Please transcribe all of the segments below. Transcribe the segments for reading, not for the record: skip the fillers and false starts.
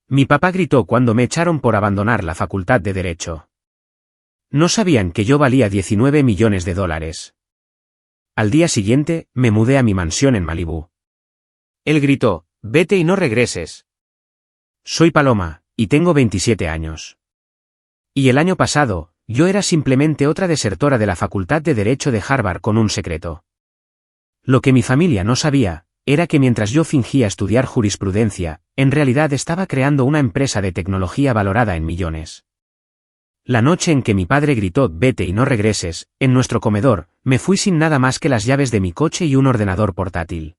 Mi papá gritó cuando me echaron por abandonar la facultad de Derecho. No sabían que yo valía 19 millones de dólares. Al día siguiente, me mudé a mi mansión en Malibú. Él gritó, vete y no regreses. Soy Paloma, y tengo 27 años. Y el año pasado, yo era simplemente otra desertora de la Facultad de Derecho de Harvard con un secreto. Lo que mi familia no sabía, era que mientras yo fingía estudiar jurisprudencia, en realidad estaba creando una empresa de tecnología valorada en millones. La noche en que mi padre gritó vete y no regreses, en nuestro comedor, me fui sin nada más que las llaves de mi coche y un ordenador portátil.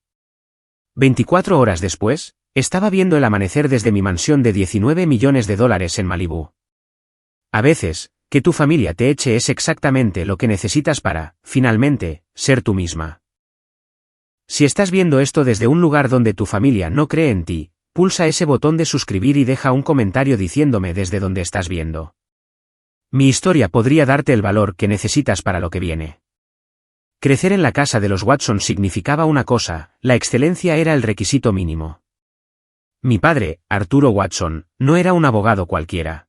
24 horas después, estaba viendo el amanecer desde mi mansión de 19 millones de dólares en Malibú. A veces, que tu familia te eche es exactamente lo que necesitas para, finalmente, ser tú misma. Si estás viendo esto desde un lugar donde tu familia no cree en ti, pulsa ese botón de suscribir y deja un comentario diciéndome desde dónde estás viendo. Mi historia podría darte el valor que necesitas para lo que viene. Crecer en la casa de los Watson significaba una cosa, la excelencia era el requisito mínimo. Mi padre, Arturo Watson, no era un abogado cualquiera.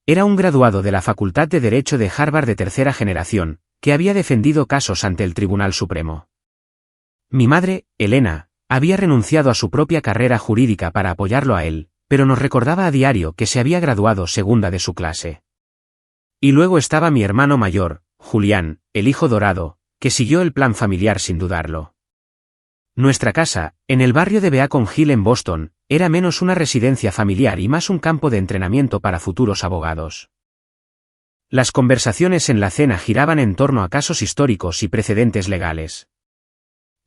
Era un graduado de la Facultad de Derecho de Harvard de tercera generación, que había defendido casos ante el Tribunal Supremo. Mi madre, Elena, había renunciado a su propia carrera jurídica para apoyarlo a él, pero nos recordaba a diario que se había graduado segunda de su clase. Y luego estaba mi hermano mayor, Julián, el hijo dorado, que siguió el plan familiar sin dudarlo. Nuestra casa, en el barrio de Beacon Hill en Boston, era menos una residencia familiar y más un campo de entrenamiento para futuros abogados. Las conversaciones en la cena giraban en torno a casos históricos y precedentes legales.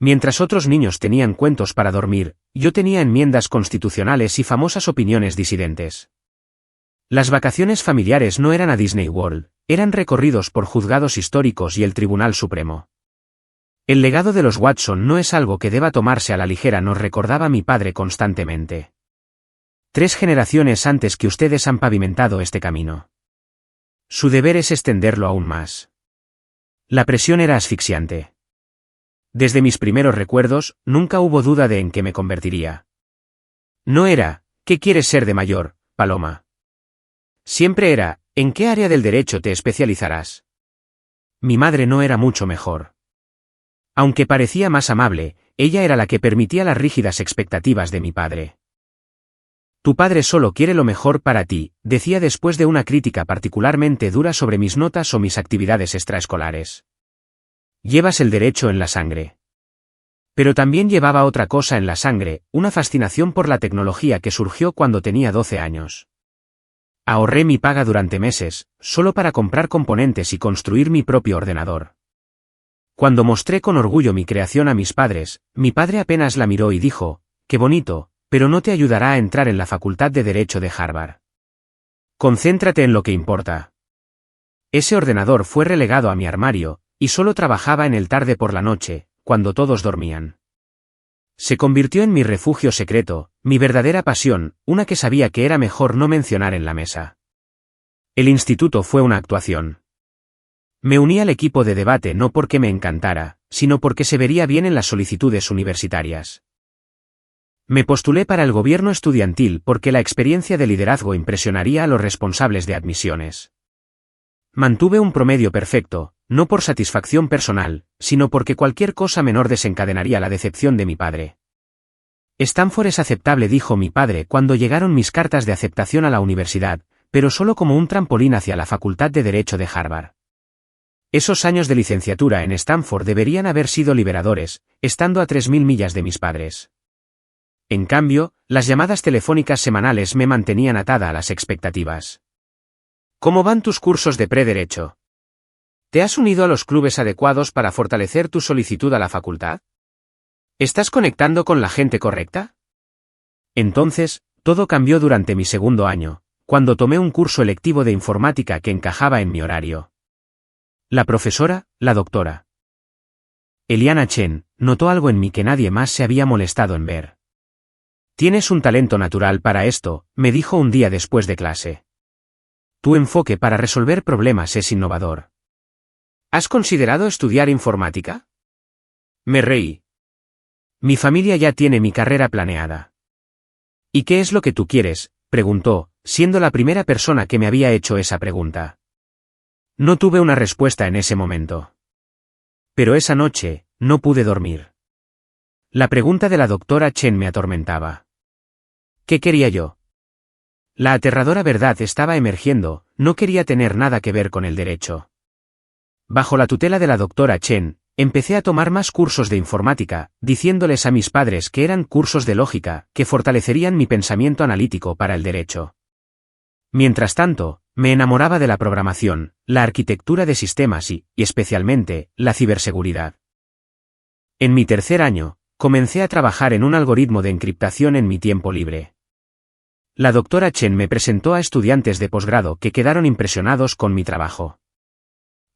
Mientras otros niños tenían cuentos para dormir, yo tenía enmiendas constitucionales y famosas opiniones disidentes. Las vacaciones familiares no eran a Disney World, eran recorridos por juzgados históricos y el Tribunal Supremo. El legado de los Watson no es algo que deba tomarse a la ligera, nos recordaba mi padre constantemente. 3 generaciones antes que ustedes han pavimentado este camino. Su deber es extenderlo aún más. La presión era asfixiante. Desde mis primeros recuerdos, nunca hubo duda de en qué me convertiría. No era, ¿qué quieres ser de mayor, Paloma? Siempre era, ¿en qué área del derecho te especializarás? Mi madre no era mucho mejor. Aunque parecía más amable, ella era la que permitía las rígidas expectativas de mi padre. Tu padre solo quiere lo mejor para ti, decía después de una crítica particularmente dura sobre mis notas o mis actividades extraescolares. Llevas el derecho en la sangre. Pero también llevaba otra cosa en la sangre, una fascinación por la tecnología que surgió cuando tenía 12 años. Ahorré mi paga durante meses, solo para comprar componentes y construir mi propio ordenador. Cuando mostré con orgullo mi creación a mis padres, mi padre apenas la miró y dijo, qué bonito, pero no te ayudará a entrar en la Facultad de Derecho de Harvard. Concéntrate en lo que importa. Ese ordenador fue relegado a mi armario, y solo trabajaba en él tarde por la noche, cuando todos dormían. Se convirtió en mi refugio secreto, mi verdadera pasión, una que sabía que era mejor no mencionar en la mesa. El instituto fue una actuación. Me uní al equipo de debate no porque me encantara, sino porque se vería bien en las solicitudes universitarias. Me postulé para el gobierno estudiantil porque la experiencia de liderazgo impresionaría a los responsables de admisiones. Mantuve un promedio perfecto, no por satisfacción personal, sino porque cualquier cosa menor desencadenaría la decepción de mi padre. Stanford es aceptable, dijo mi padre cuando llegaron mis cartas de aceptación a la universidad, pero solo como un trampolín hacia la Facultad de Derecho de Harvard. Esos años de licenciatura en Stanford deberían haber sido liberadores, estando a 3.000 millas de mis padres. En cambio, las llamadas telefónicas semanales me mantenían atada a las expectativas. ¿Cómo van tus cursos de pre-derecho? ¿Te has unido a los clubes adecuados para fortalecer tu solicitud a la facultad? ¿Estás conectando con la gente correcta? Entonces, todo cambió durante mi segundo año, cuando tomé un curso electivo de informática que encajaba en mi horario. La profesora, la doctora Eliana Chen, notó algo en mí que nadie más se había molestado en ver. Tienes un talento natural para esto, me dijo un día después de clase. Tu enfoque para resolver problemas es innovador. ¿Has considerado estudiar informática? Me reí. Mi familia ya tiene mi carrera planeada. ¿Y qué es lo que tú quieres?, preguntó, siendo la primera persona que me había hecho esa pregunta. No tuve una respuesta en ese momento. Pero esa noche, no pude dormir. La pregunta de la doctora Chen me atormentaba. ¿Qué quería yo? La aterradora verdad estaba emergiendo, no quería tener nada que ver con el derecho. Bajo la tutela de la doctora Chen, empecé a tomar más cursos de informática, diciéndoles a mis padres que eran cursos de lógica, que fortalecerían mi pensamiento analítico para el derecho. Mientras tanto, me enamoraba de la programación, la arquitectura de sistemas y, especialmente, la ciberseguridad. En mi tercer año, comencé a trabajar en un algoritmo de encriptación en mi tiempo libre. La doctora Chen me presentó a estudiantes de posgrado que quedaron impresionados con mi trabajo.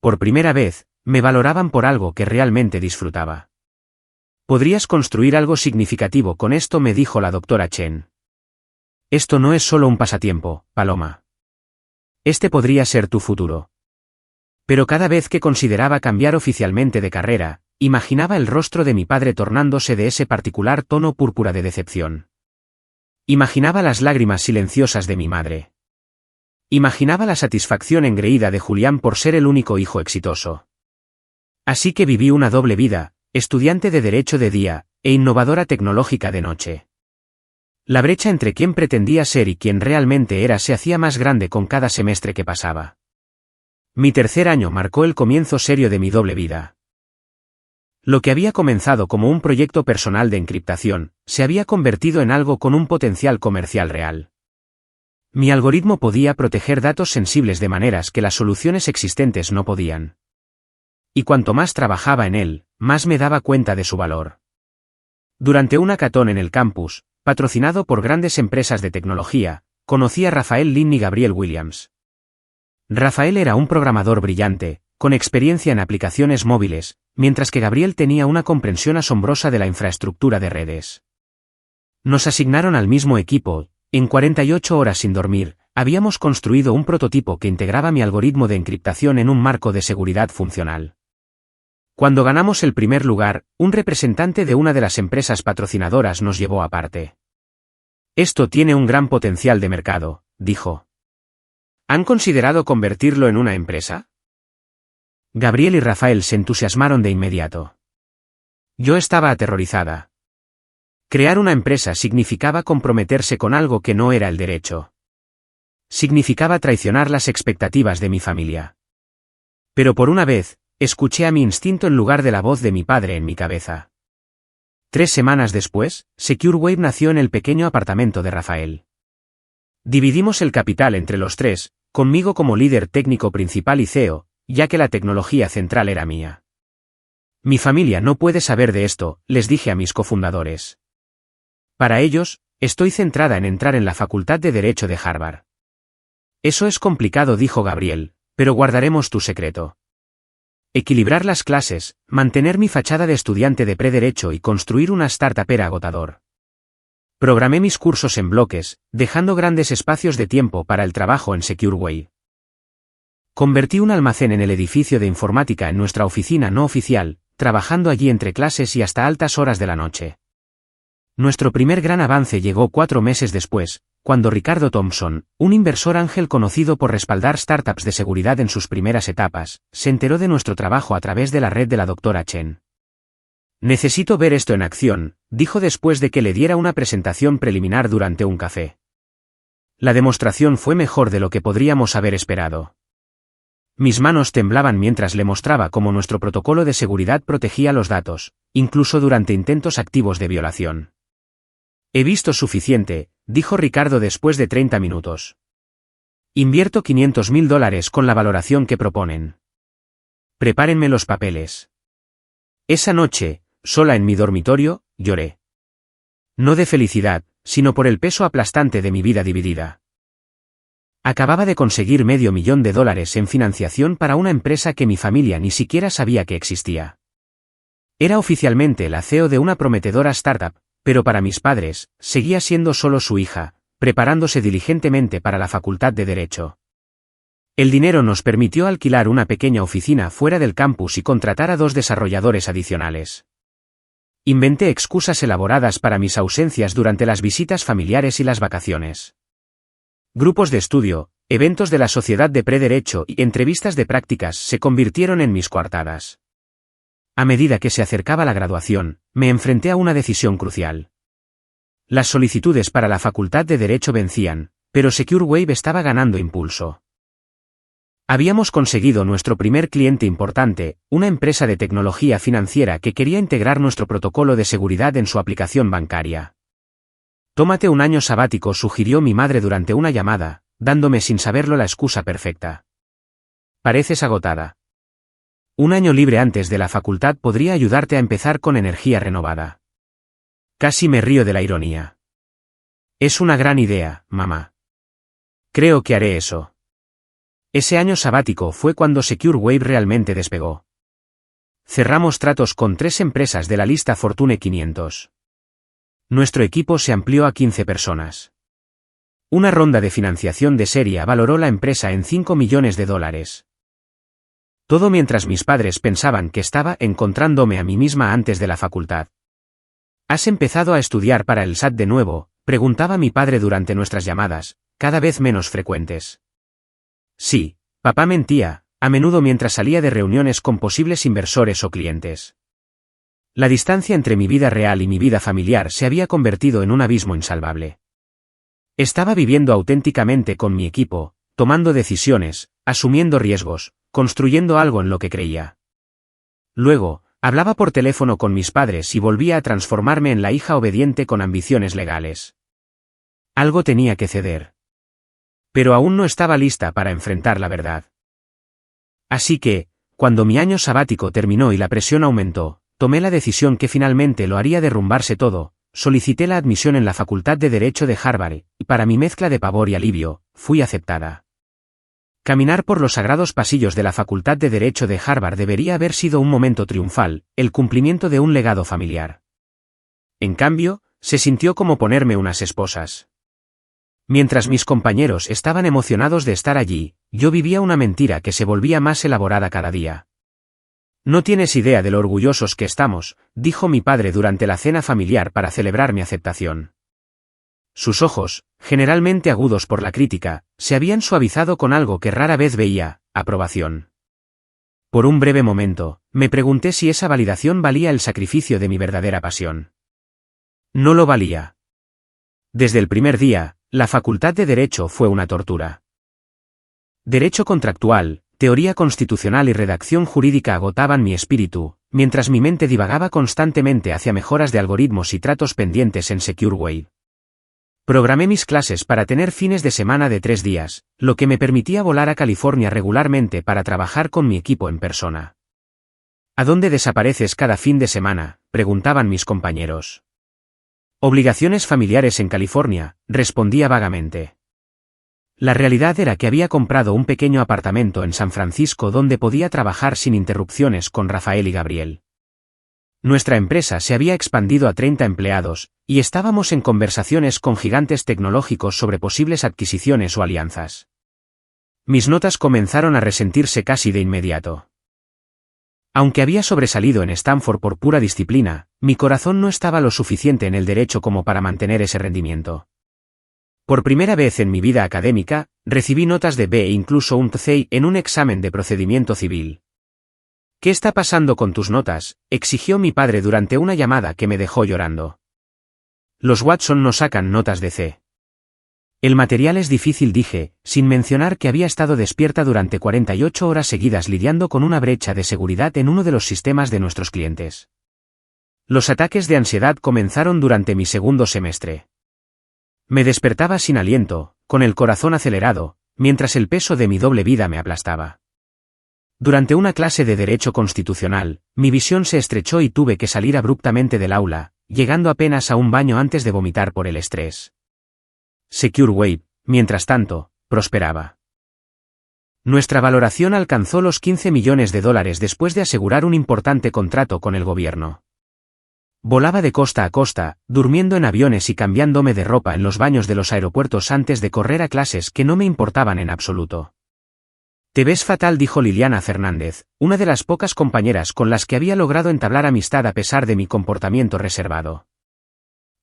Por primera vez, me valoraban por algo que realmente disfrutaba. «Podrías construir algo significativo con esto», me dijo la doctora Chen. «Esto no es solo un pasatiempo, Paloma. Este podría ser tu futuro». Pero cada vez que consideraba cambiar oficialmente de carrera, imaginaba el rostro de mi padre tornándose de ese particular tono púrpura de decepción. Imaginaba las lágrimas silenciosas de mi madre. Imaginaba la satisfacción engreída de Julián por ser el único hijo exitoso. Así que viví una doble vida, estudiante de derecho de día, e innovadora tecnológica de noche. La brecha entre quién pretendía ser y quién realmente era se hacía más grande con cada semestre que pasaba. Mi tercer año marcó el comienzo serio de mi doble vida. Lo que había comenzado como un proyecto personal de encriptación, se había convertido en algo con un potencial comercial real. Mi algoritmo podía proteger datos sensibles de maneras que las soluciones existentes no podían. Y cuanto más trabajaba en él, más me daba cuenta de su valor. Durante un hackathon en el campus, patrocinado por grandes empresas de tecnología, conocí a Rafael Lin y Gabriel Williams. Rafael era un programador brillante, con experiencia en aplicaciones móviles, mientras que Gabriel tenía una comprensión asombrosa de la infraestructura de redes. Nos asignaron al mismo equipo. En 48 horas sin dormir, habíamos construido un prototipo que integraba mi algoritmo de encriptación en un marco de seguridad funcional. Cuando ganamos el primer lugar, un representante de una de las empresas patrocinadoras nos llevó aparte. «Esto tiene un gran potencial de mercado», dijo. «¿Han considerado convertirlo en una empresa?» Gabriel y Rafael se entusiasmaron de inmediato. Yo estaba aterrorizada. Crear una empresa significaba comprometerse con algo que no era el derecho. Significaba traicionar las expectativas de mi familia. Pero por una vez, escuché a mi instinto en lugar de la voz de mi padre en mi cabeza. 3 semanas después, SecureWave nació en el pequeño apartamento de Rafael. Dividimos el capital entre los tres, conmigo como líder técnico principal y CEO, ya que la tecnología central era mía. Mi familia no puede saber de esto, les dije a mis cofundadores. Para ellos, estoy centrada en entrar en la Facultad de Derecho de Harvard. Eso es complicado, dijo Gabriel, pero guardaremos tu secreto. Equilibrar las clases, mantener mi fachada de estudiante de pre-derecho y construir una startup era agotador. Programé mis cursos en bloques, dejando grandes espacios de tiempo para el trabajo en SecureWave. Convertí un almacén en el edificio de informática en nuestra oficina no oficial, trabajando allí entre clases y hasta altas horas de la noche. Nuestro primer gran avance llegó 4 meses después, cuando Ricardo Thompson, un inversor ángel conocido por respaldar startups de seguridad en sus primeras etapas, se enteró de nuestro trabajo a través de la red de la doctora Chen. «Necesito ver esto en acción», dijo después de que le diera una presentación preliminar durante un café. La demostración fue mejor de lo que podríamos haber esperado. Mis manos temblaban mientras le mostraba cómo nuestro protocolo de seguridad protegía los datos, incluso durante intentos activos de violación. «He visto suficiente», dijo Ricardo después de 30 minutos. «Invierto $500.000 con la valoración que proponen. Prepárenme los papeles». Esa noche, sola en mi dormitorio, lloré. No de felicidad, sino por el peso aplastante de mi vida dividida. Acababa de conseguir $500.000 en financiación para una empresa que mi familia ni siquiera sabía que existía. Era oficialmente la CEO de una prometedora startup, pero para mis padres, seguía siendo solo su hija, preparándose diligentemente para la Facultad de Derecho. El dinero nos permitió alquilar una pequeña oficina fuera del campus y contratar a 2 desarrolladores adicionales. Inventé excusas elaboradas para mis ausencias durante las visitas familiares y las vacaciones. Grupos de estudio, eventos de la Sociedad de Pre-Derecho y entrevistas de prácticas se convirtieron en mis coartadas. A medida que se acercaba la graduación, me enfrenté a una decisión crucial. Las solicitudes para la Facultad de Derecho vencían, pero SecureWave estaba ganando impulso. Habíamos conseguido nuestro primer cliente importante, una empresa de tecnología financiera que quería integrar nuestro protocolo de seguridad en su aplicación bancaria. Tómate un año sabático, sugirió mi madre durante una llamada, dándome sin saberlo la excusa perfecta. Pareces agotada. Un año libre antes de la facultad podría ayudarte a empezar con energía renovada. Casi me río de la ironía. Es una gran idea, mamá. Creo que haré eso. Ese año sabático fue cuando SecureWave realmente despegó. Cerramos tratos con 3 empresas de la lista Fortune 500. Nuestro equipo se amplió a 15 personas. Una ronda de financiación de serie valoró la empresa en $5 millones. Todo mientras mis padres pensaban que estaba encontrándome a mí misma antes de la facultad. ¿Has empezado a estudiar para el SAT de nuevo?, preguntaba mi padre durante nuestras llamadas, cada vez menos frecuentes. Sí, papá mentía, a menudo mientras salía de reuniones con posibles inversores o clientes. La distancia entre mi vida real y mi vida familiar se había convertido en un abismo insalvable. Estaba viviendo auténticamente con mi equipo, tomando decisiones, asumiendo riesgos, construyendo algo en lo que creía. Luego, hablaba por teléfono con mis padres y volvía a transformarme en la hija obediente con ambiciones legales. Algo tenía que ceder. Pero aún no estaba lista para enfrentar la verdad. Así que, cuando mi año sabático terminó y la presión aumentó, tomé la decisión que finalmente lo haría derrumbarse todo, solicité la admisión en la Facultad de Derecho de Harvard, y para mi mezcla de pavor y alivio, fui aceptada. Caminar por los sagrados pasillos de la Facultad de Derecho de Harvard debería haber sido un momento triunfal, el cumplimiento de un legado familiar. En cambio, se sintió como ponerme unas esposas. Mientras mis compañeros estaban emocionados de estar allí, yo vivía una mentira que se volvía más elaborada cada día. No tienes idea de lo orgullosos que estamos, dijo mi padre durante la cena familiar para celebrar mi aceptación. Sus ojos, generalmente agudos por la crítica, se habían suavizado con algo que rara vez veía, aprobación. Por un breve momento, me pregunté si esa validación valía el sacrificio de mi verdadera pasión. No lo valía. Desde el primer día, la Facultad de Derecho fue una tortura. Derecho contractual, teoría constitucional y redacción jurídica agotaban mi espíritu, mientras mi mente divagaba constantemente hacia mejoras de algoritmos y tratos pendientes en SecureWave. Programé mis clases para tener fines de semana de 3 días, lo que me permitía volar a California regularmente para trabajar con mi equipo en persona. ¿A dónde desapareces cada fin de semana?, preguntaban mis compañeros. Obligaciones familiares en California, respondía vagamente. La realidad era que había comprado un pequeño apartamento en San Francisco donde podía trabajar sin interrupciones con Rafael y Gabriel. Nuestra empresa se había expandido a 30 empleados, y estábamos en conversaciones con gigantes tecnológicos sobre posibles adquisiciones o alianzas. Mis notas comenzaron a resentirse casi de inmediato. Aunque había sobresalido en Stanford por pura disciplina, mi corazón no estaba lo suficiente en el derecho como para mantener ese rendimiento. Por primera vez en mi vida académica, recibí notas de B e incluso un C en un examen de procedimiento civil. ¿Qué está pasando con tus notas?, exigió mi padre durante una llamada que me dejó llorando. Los Watson no sacan notas de C. El material es difícil, dije, sin mencionar que había estado despierta durante 48 horas seguidas lidiando con una brecha de seguridad en uno de los sistemas de nuestros clientes. Los ataques de ansiedad comenzaron durante mi segundo semestre. Me despertaba sin aliento, con el corazón acelerado, mientras el peso de mi doble vida me aplastaba. Durante una clase de Derecho Constitucional, mi visión se estrechó y tuve que salir abruptamente del aula, llegando apenas a un baño antes de vomitar por el estrés. SecureWave, mientras tanto, prosperaba. Nuestra valoración alcanzó los $15 millones después de asegurar un importante contrato con el gobierno. Volaba de costa a costa, durmiendo en aviones y cambiándome de ropa en los baños de los aeropuertos antes de correr a clases que no me importaban en absoluto. Te ves fatal, dijo Liliana Fernández, una de las pocas compañeras con las que había logrado entablar amistad a pesar de mi comportamiento reservado.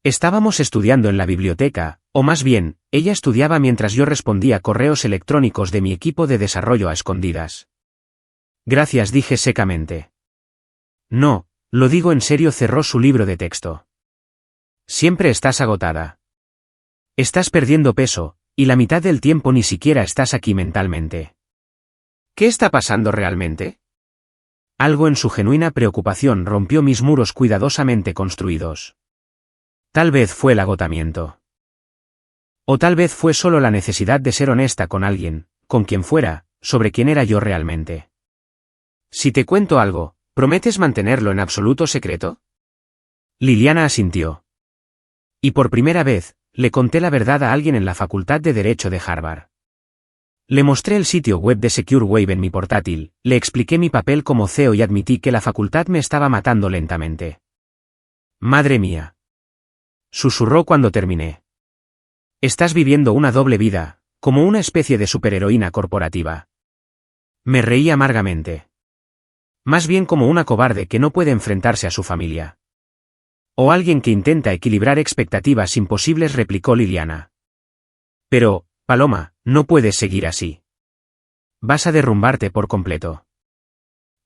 Estábamos estudiando en la biblioteca, o más bien, ella estudiaba mientras yo respondía correos electrónicos de mi equipo de desarrollo a escondidas. Gracias, dije secamente. No, lo digo en serio, cerró su libro de texto. Siempre estás agotada. Estás perdiendo peso, y la mitad del tiempo ni siquiera estás aquí mentalmente. ¿Qué está pasando realmente? Algo en su genuina preocupación rompió mis muros cuidadosamente construidos. Tal vez fue el agotamiento. O tal vez fue solo la necesidad de ser honesta con alguien, con quien fuera, sobre quién era yo realmente. Si te cuento algo, ¿prometes mantenerlo en absoluto secreto? Liliana asintió. Y por primera vez, le conté la verdad a alguien en la Facultad de Derecho de Harvard. Le mostré el sitio web de SecureWave en mi portátil, le expliqué mi papel como CEO y admití que la facultad me estaba matando lentamente. Madre mía. Susurró cuando terminé. Estás viviendo una doble vida, como una especie de superheroína corporativa. Me reí amargamente. Más bien como una cobarde que no puede enfrentarse a su familia. O alguien que intenta equilibrar expectativas imposibles, replicó Liliana. Pero, Paloma, no puedes seguir así. Vas a derrumbarte por completo.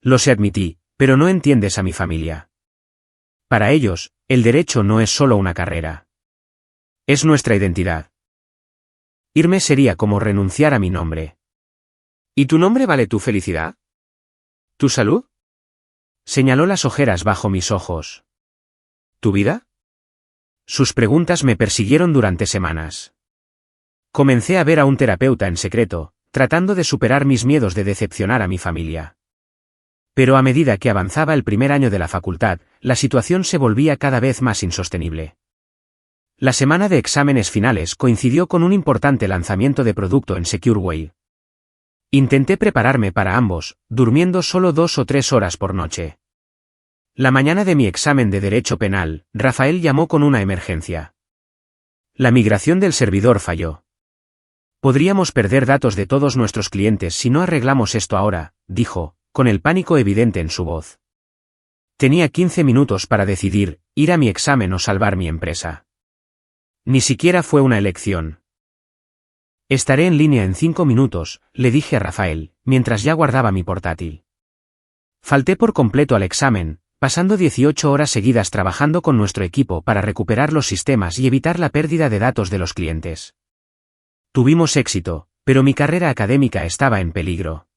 Lo sé, admití, pero no entiendes a mi familia. Para ellos, el derecho no es solo una carrera. Es nuestra identidad. Irme sería como renunciar a mi nombre. ¿Y tu nombre vale tu felicidad? ¿Tu salud? Señaló las ojeras bajo mis ojos. ¿Tu vida? Sus preguntas me persiguieron durante semanas. Comencé a ver a un terapeuta en secreto, tratando de superar mis miedos de decepcionar a mi familia. Pero a medida que avanzaba el primer año de la facultad, la situación se volvía cada vez más insostenible. La semana de exámenes finales coincidió con un importante lanzamiento de producto en SecureWave. Intenté prepararme para ambos, durmiendo solo 2 o 3 horas por noche. La mañana de mi examen de Derecho Penal, Rafael llamó con una emergencia. La migración del servidor falló. Podríamos perder datos de todos nuestros clientes si no arreglamos esto ahora, dijo, con el pánico evidente en su voz. Tenía 15 minutos para decidir, ir a mi examen o salvar mi empresa. Ni siquiera fue una elección. Estaré en línea en 5 minutos, le dije a Rafael, mientras ya guardaba mi portátil. Falté por completo al examen, pasando 18 horas seguidas trabajando con nuestro equipo para recuperar los sistemas y evitar la pérdida de datos de los clientes. Tuvimos éxito, pero mi carrera académica estaba en peligro.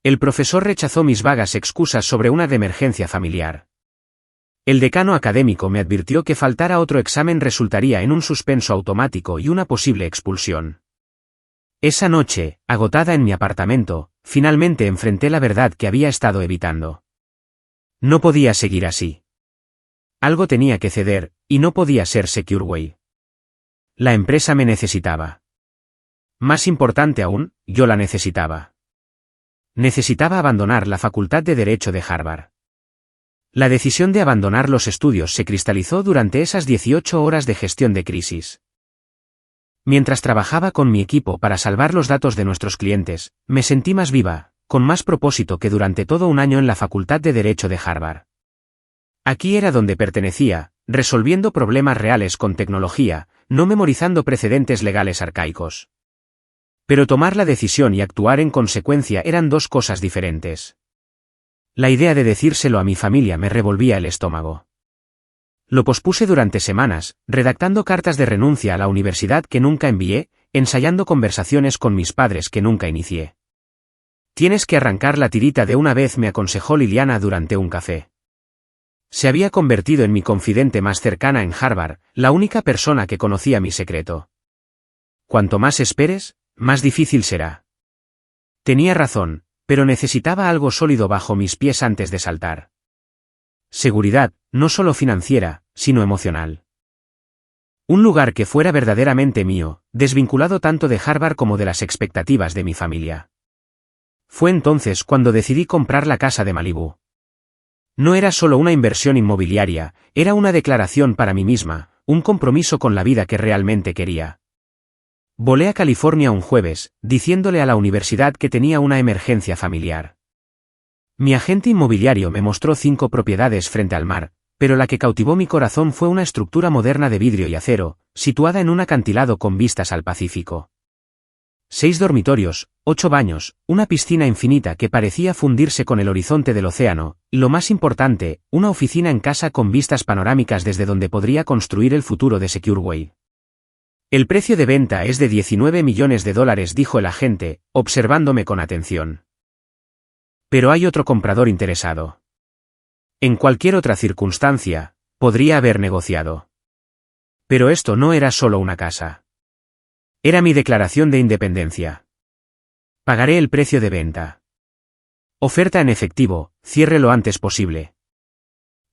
El profesor rechazó mis vagas excusas sobre una de emergencia familiar. El decano académico me advirtió que faltar a otro examen resultaría en un suspenso automático y una posible expulsión. Esa noche, agotada en mi apartamento, finalmente enfrenté la verdad que había estado evitando. No podía seguir así. Algo tenía que ceder, y no podía ser SecureWave. La empresa me necesitaba. Más importante aún, yo la necesitaba. Necesitaba abandonar la Facultad de Derecho de Harvard. La decisión de abandonar los estudios se cristalizó durante esas 18 horas de gestión de crisis. Mientras trabajaba con mi equipo para salvar los datos de nuestros clientes, me sentí más viva, con más propósito que durante todo un año en la Facultad de Derecho de Harvard. Aquí era donde pertenecía, resolviendo problemas reales con tecnología, no memorizando precedentes legales arcaicos. Pero tomar la decisión y actuar en consecuencia eran dos cosas diferentes. La idea de decírselo a mi familia me revolvía el estómago. Lo pospuse durante semanas, redactando cartas de renuncia a la universidad que nunca envié, ensayando conversaciones con mis padres que nunca inicié. Tienes que arrancar la tirita de una vez, me aconsejó Liliana durante un café. Se había convertido en mi confidente más cercana en Harvard, la única persona que conocía mi secreto. Cuanto más esperes, más difícil será. Tenía razón, pero necesitaba algo sólido bajo mis pies antes de saltar. Seguridad, no solo financiera, sino emocional. Un lugar que fuera verdaderamente mío, desvinculado tanto de Harvard como de las expectativas de mi familia. Fue entonces cuando decidí comprar la casa de Malibú. No era solo una inversión inmobiliaria, era una declaración para mí misma, un compromiso con la vida que realmente quería. Volé a California un jueves, diciéndole a la universidad que tenía una emergencia familiar. Mi agente inmobiliario me mostró 5 propiedades frente al mar, pero la que cautivó mi corazón fue una estructura moderna de vidrio y acero, situada en un acantilado con vistas al Pacífico. 6 dormitorios, 8 baños, una piscina infinita que parecía fundirse con el horizonte del océano, y lo más importante, una oficina en casa con vistas panorámicas desde donde podría construir el futuro de Secureway. El precio de venta es de $19 millones, dijo el agente, observándome con atención. Pero hay otro comprador interesado. En cualquier otra circunstancia, podría haber negociado. Pero esto no era solo una casa. Era mi declaración de independencia. Pagaré el precio de venta. Oferta en efectivo, cierre lo antes posible.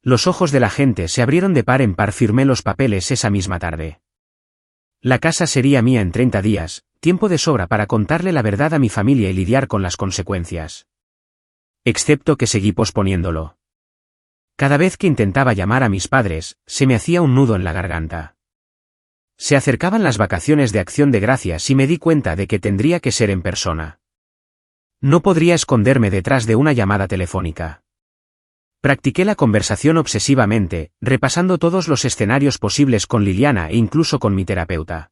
Los ojos del agente se abrieron de par en par. Firmé los papeles esa misma tarde. La casa sería mía en 30 días, tiempo de sobra para contarle la verdad a mi familia y lidiar con las consecuencias. Excepto que seguí posponiéndolo. Cada vez que intentaba llamar a mis padres, se me hacía un nudo en la garganta. Se acercaban las vacaciones de Acción de Gracias y me di cuenta de que tendría que ser en persona. No podría esconderme detrás de una llamada telefónica. Practiqué la conversación obsesivamente, repasando todos los escenarios posibles con Liliana e incluso con mi terapeuta.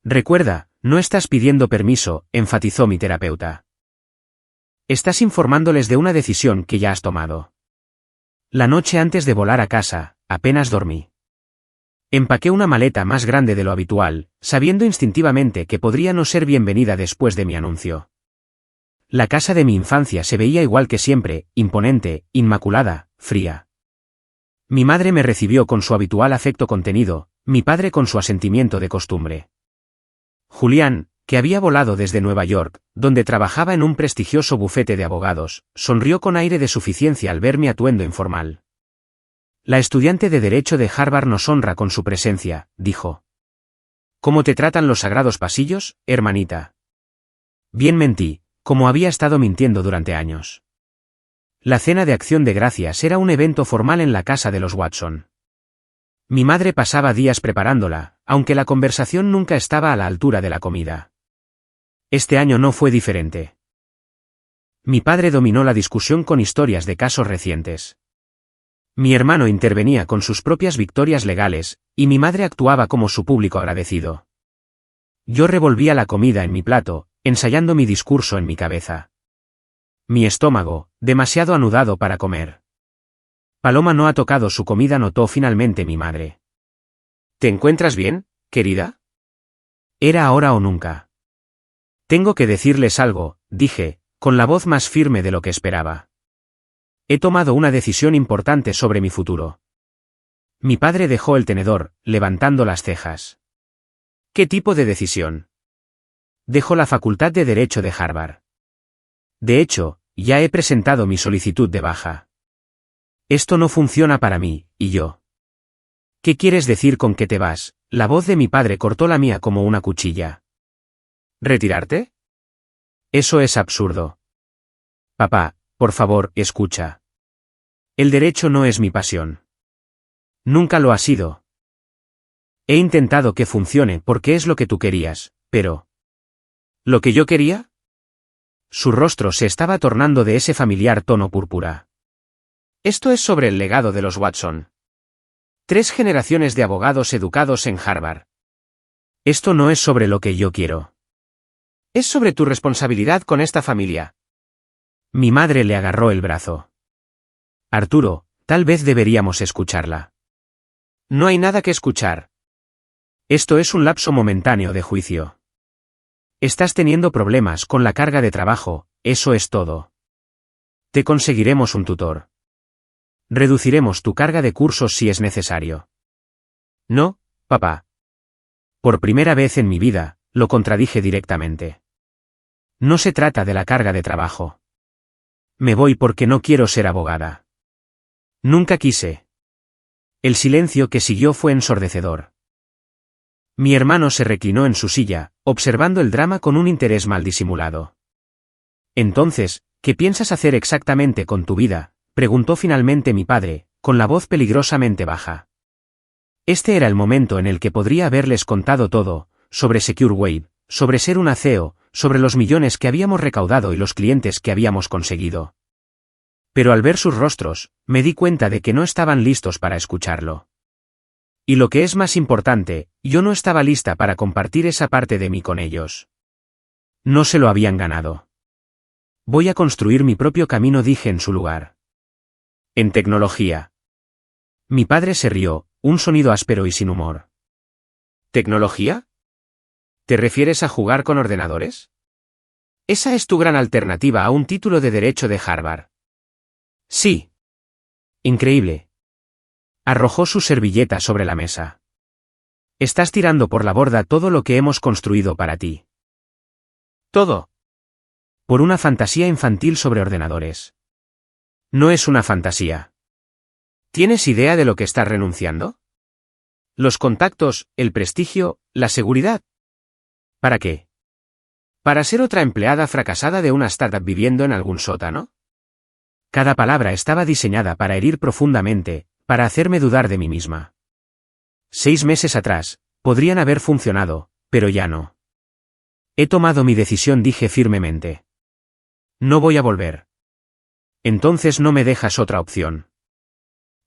Recuerda, no estás pidiendo permiso, enfatizó mi terapeuta. Estás informándoles de una decisión que ya has tomado. La noche antes de volar a casa, apenas dormí. Empaqué una maleta más grande de lo habitual, sabiendo instintivamente que podría no ser bienvenida después de mi anuncio. La casa de mi infancia se veía igual que siempre, imponente, inmaculada, fría. Mi madre me recibió con su habitual afecto contenido, mi padre con su asentimiento de costumbre. Julián, que había volado desde Nueva York, donde trabajaba en un prestigioso bufete de abogados, sonrió con aire de suficiencia al ver mi atuendo informal. La estudiante de Derecho de Harvard nos honra con su presencia, dijo. ¿Cómo te tratan los sagrados pasillos, hermanita? Bien, mentí, como había estado mintiendo durante años. La cena de Acción de Gracias era un evento formal en la casa de los Watson. Mi madre pasaba días preparándola, aunque la conversación nunca estaba a la altura de la comida. Este año no fue diferente. Mi padre dominó la discusión con historias de casos recientes. Mi hermano intervenía con sus propias victorias legales, y mi madre actuaba como su público agradecido. Yo revolvía la comida en mi plato, ensayando mi discurso en mi cabeza. Mi estómago, demasiado anudado para comer. Paloma no ha tocado su comida, notó finalmente mi madre. ¿Te encuentras bien, querida? Era ahora o nunca. Tengo que decirles algo, dije, con la voz más firme de lo que esperaba. He tomado una decisión importante sobre mi futuro. Mi padre dejó el tenedor, levantando las cejas. ¿Qué tipo de decisión? Dejo la Facultad de Derecho de Harvard. De hecho, ya he presentado mi solicitud de baja. Esto no funciona para mí, y yo. ¿Qué quieres decir con que te vas? La voz de mi padre cortó la mía como una cuchilla. ¿Retirarte? Eso es absurdo. Papá, por favor, escucha. El derecho no es mi pasión. Nunca lo ha sido. He intentado que funcione porque es lo que tú querías, pero... ¿Lo que yo quería? Su rostro se estaba tornando de ese familiar tono púrpura. Esto es sobre el legado de los Watson. 3 generaciones de abogados educados en Harvard. Esto no es sobre lo que yo quiero. Es sobre tu responsabilidad con esta familia. Mi madre le agarró el brazo. Arturo, tal vez deberíamos escucharla. No hay nada que escuchar. Esto es un lapso momentáneo de juicio. Estás teniendo problemas con la carga de trabajo, eso es todo. Te conseguiremos un tutor. Reduciremos tu carga de cursos si es necesario. No, papá. Por primera vez en mi vida, lo contradije directamente. No se trata de la carga de trabajo. Me voy porque no quiero ser abogada. Nunca quise. El silencio que siguió fue ensordecedor. Mi hermano se reclinó en su silla, observando el drama con un interés mal disimulado. Entonces, ¿qué piensas hacer exactamente con tu vida?, preguntó finalmente mi padre, con la voz peligrosamente baja. Este era el momento en el que podría haberles contado todo, sobre Secure Wave, sobre ser una CEO, sobre los millones que habíamos recaudado y los clientes que habíamos conseguido. Pero al ver sus rostros, me di cuenta de que no estaban listos para escucharlo. Y lo que es más importante, yo no estaba lista para compartir esa parte de mí con ellos. No se lo habían ganado. Voy a construir mi propio camino, dije en su lugar. En tecnología. Mi padre se rió, un sonido áspero y sin humor. ¿Tecnología? ¿Te refieres a jugar con ordenadores? Esa es tu gran alternativa a un título de Derecho de Harvard. Sí. Increíble. Arrojó su servilleta sobre la mesa. Estás tirando por la borda todo lo que hemos construido para ti. Todo. Por una fantasía infantil sobre ordenadores. No es una fantasía. ¿Tienes idea de lo que estás renunciando? Los contactos, el prestigio, la seguridad. ¿Para qué? ¿Para ser otra empleada fracasada de una startup viviendo en algún sótano? Cada palabra estaba diseñada para herir profundamente, para hacerme dudar de mí misma. 6 meses atrás, podrían haber funcionado, pero ya no. He tomado mi decisión, dije firmemente. No voy a volver. Entonces no me dejas otra opción.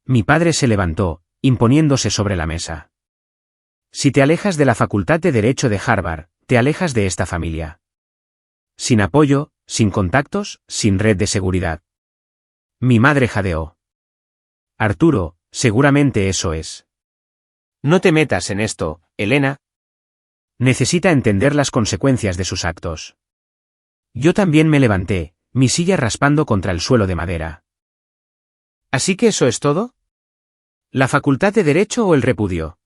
Mi padre se levantó, imponiéndose sobre la mesa. Si te alejas de la Facultad de Derecho de Harvard, te alejas de esta familia. Sin apoyo, sin contactos, sin red de seguridad. Mi madre jadeó. Arturo, seguramente eso es. No te metas en esto, Elena. Necesita entender las consecuencias de sus actos. Yo también me levanté, mi silla raspando contra el suelo de madera. ¿Así que eso es todo? ¿La facultad de Derecho o el repudio?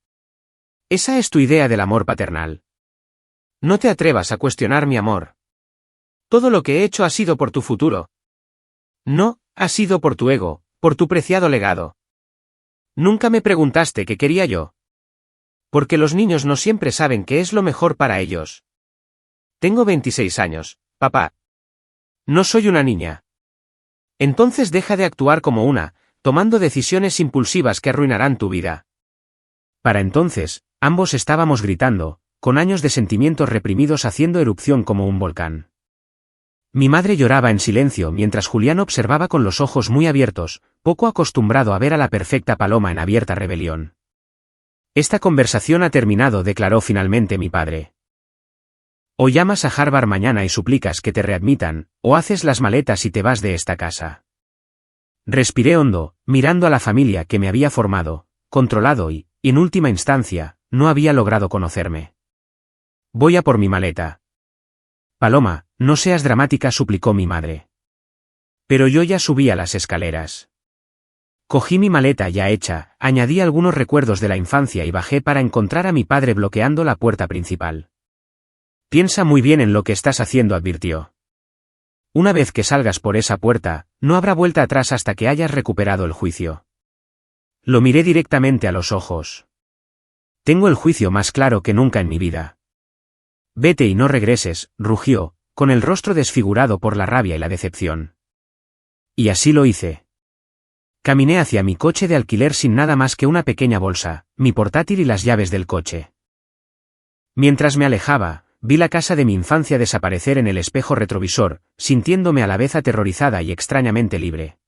Esa es tu idea del amor paternal. No te atrevas a cuestionar mi amor. Todo lo que he hecho ha sido por tu futuro. No, ha sido por tu ego, por tu preciado legado. Nunca me preguntaste qué quería yo. Porque los niños no siempre saben qué es lo mejor para ellos. Tengo 26 años, papá. No soy una niña. Entonces deja de actuar como una, tomando decisiones impulsivas que arruinarán tu vida. Para entonces, ambos estábamos gritando, con años de sentimientos reprimidos haciendo erupción como un volcán. Mi madre lloraba en silencio mientras Julián observaba con los ojos muy abiertos, poco acostumbrado a ver a la perfecta Paloma en abierta rebelión. Esta conversación ha terminado, declaró finalmente mi padre. O llamas a Harvard mañana y suplicas que te readmitan, o haces las maletas y te vas de esta casa. Respiré hondo, mirando a la familia que me había formado, controlado y, en última instancia, no había logrado conocerme. Voy a por mi maleta. Paloma, no seas dramática, suplicó mi madre. Pero yo ya subí a las escaleras. Cogí mi maleta ya hecha, añadí algunos recuerdos de la infancia y bajé para encontrar a mi padre bloqueando la puerta principal. Piensa muy bien en lo que estás haciendo, advirtió. Una vez que salgas por esa puerta, no habrá vuelta atrás hasta que hayas recuperado el juicio. Lo miré directamente a los ojos. Tengo el juicio más claro que nunca en mi vida. Vete y no regreses, rugió, con el rostro desfigurado por la rabia y la decepción. Y así lo hice. Caminé hacia mi coche de alquiler sin nada más que una pequeña bolsa, mi portátil y las llaves del coche. Mientras me alejaba, vi la casa de mi infancia desaparecer en el espejo retrovisor, sintiéndome a la vez aterrorizada y extrañamente libre.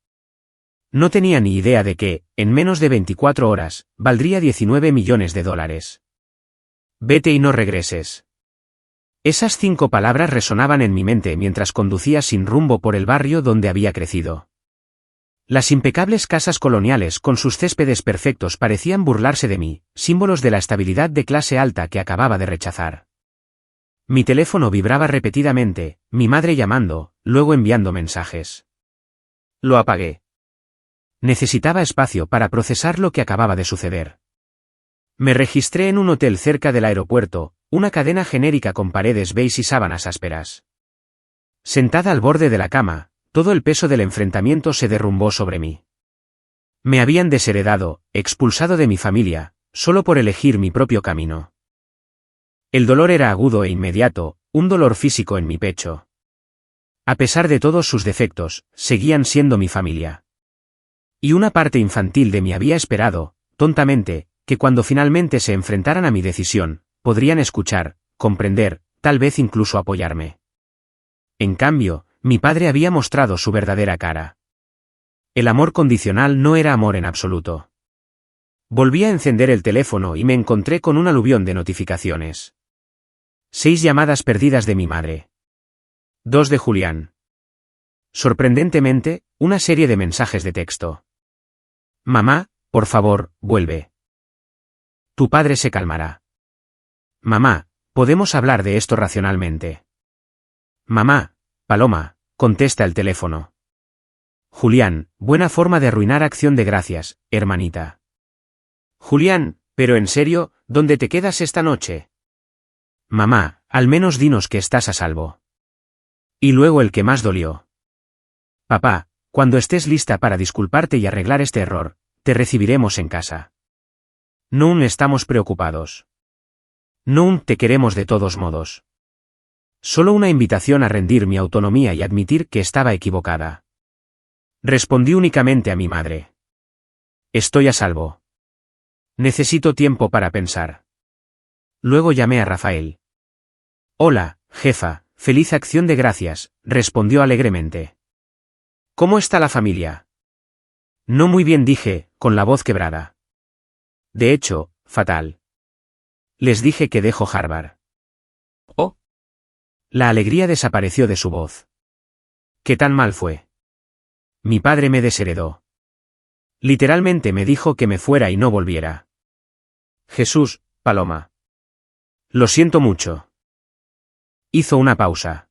No tenía ni idea de que, en menos de 24 horas, valdría 19 millones de dólares. Vete y no regreses. Esas 5 palabras resonaban en mi mente mientras conducía sin rumbo por el barrio donde había crecido. Las impecables casas coloniales con sus céspedes perfectos parecían burlarse de mí, símbolos de la estabilidad de clase alta que acababa de rechazar. Mi teléfono vibraba repetidamente, mi madre llamando, luego enviando mensajes. Lo apagué. Necesitaba espacio para procesar lo que acababa de suceder. Me registré en un hotel cerca del aeropuerto, una cadena genérica con paredes beige y sábanas ásperas. Sentada al borde de la cama, todo el peso del enfrentamiento se derrumbó sobre mí. Me habían desheredado, expulsado de mi familia, solo por elegir mi propio camino. El dolor era agudo e inmediato, un dolor físico en mi pecho. A pesar de todos sus defectos, seguían siendo mi familia. Y una parte infantil de mí había esperado, tontamente, que cuando finalmente se enfrentaran a mi decisión, podrían escuchar, comprender, tal vez incluso apoyarme. En cambio, mi padre había mostrado su verdadera cara. El amor condicional no era amor en absoluto. Volví a encender el teléfono y me encontré con un aluvión de notificaciones. 6 llamadas perdidas de mi madre. 2 de Julián. Sorprendentemente, una serie de mensajes de texto. Mamá, por favor, vuelve. Tu padre se calmará. Mamá, podemos hablar de esto racionalmente. Mamá, Paloma, contesta el teléfono. Julián, buena forma de arruinar Acción de Gracias, hermanita. Julián, pero en serio, ¿dónde te quedas esta noche? Mamá, al menos dinos que estás a salvo. Y luego el que más dolió. Papá, cuando estés lista para disculparte y arreglar este error, te recibiremos en casa. No estamos preocupados. No te queremos de todos modos. Solo una invitación a rendir mi autonomía y admitir que estaba equivocada. Respondí únicamente a mi madre. Estoy a salvo. Necesito tiempo para pensar. Luego llamé a Rafael. Hola, jefa, feliz Acción de Gracias, respondió alegremente. ¿Cómo está la familia? No muy bien, dije, con la voz quebrada. De hecho, fatal. Les dije que dejo Harvard. Oh. La alegría desapareció de su voz. ¿Qué tan mal fue? Mi padre me desheredó. Literalmente me dijo que me fuera y no volviera. Jesús, Paloma. Lo siento mucho. Hizo una pausa.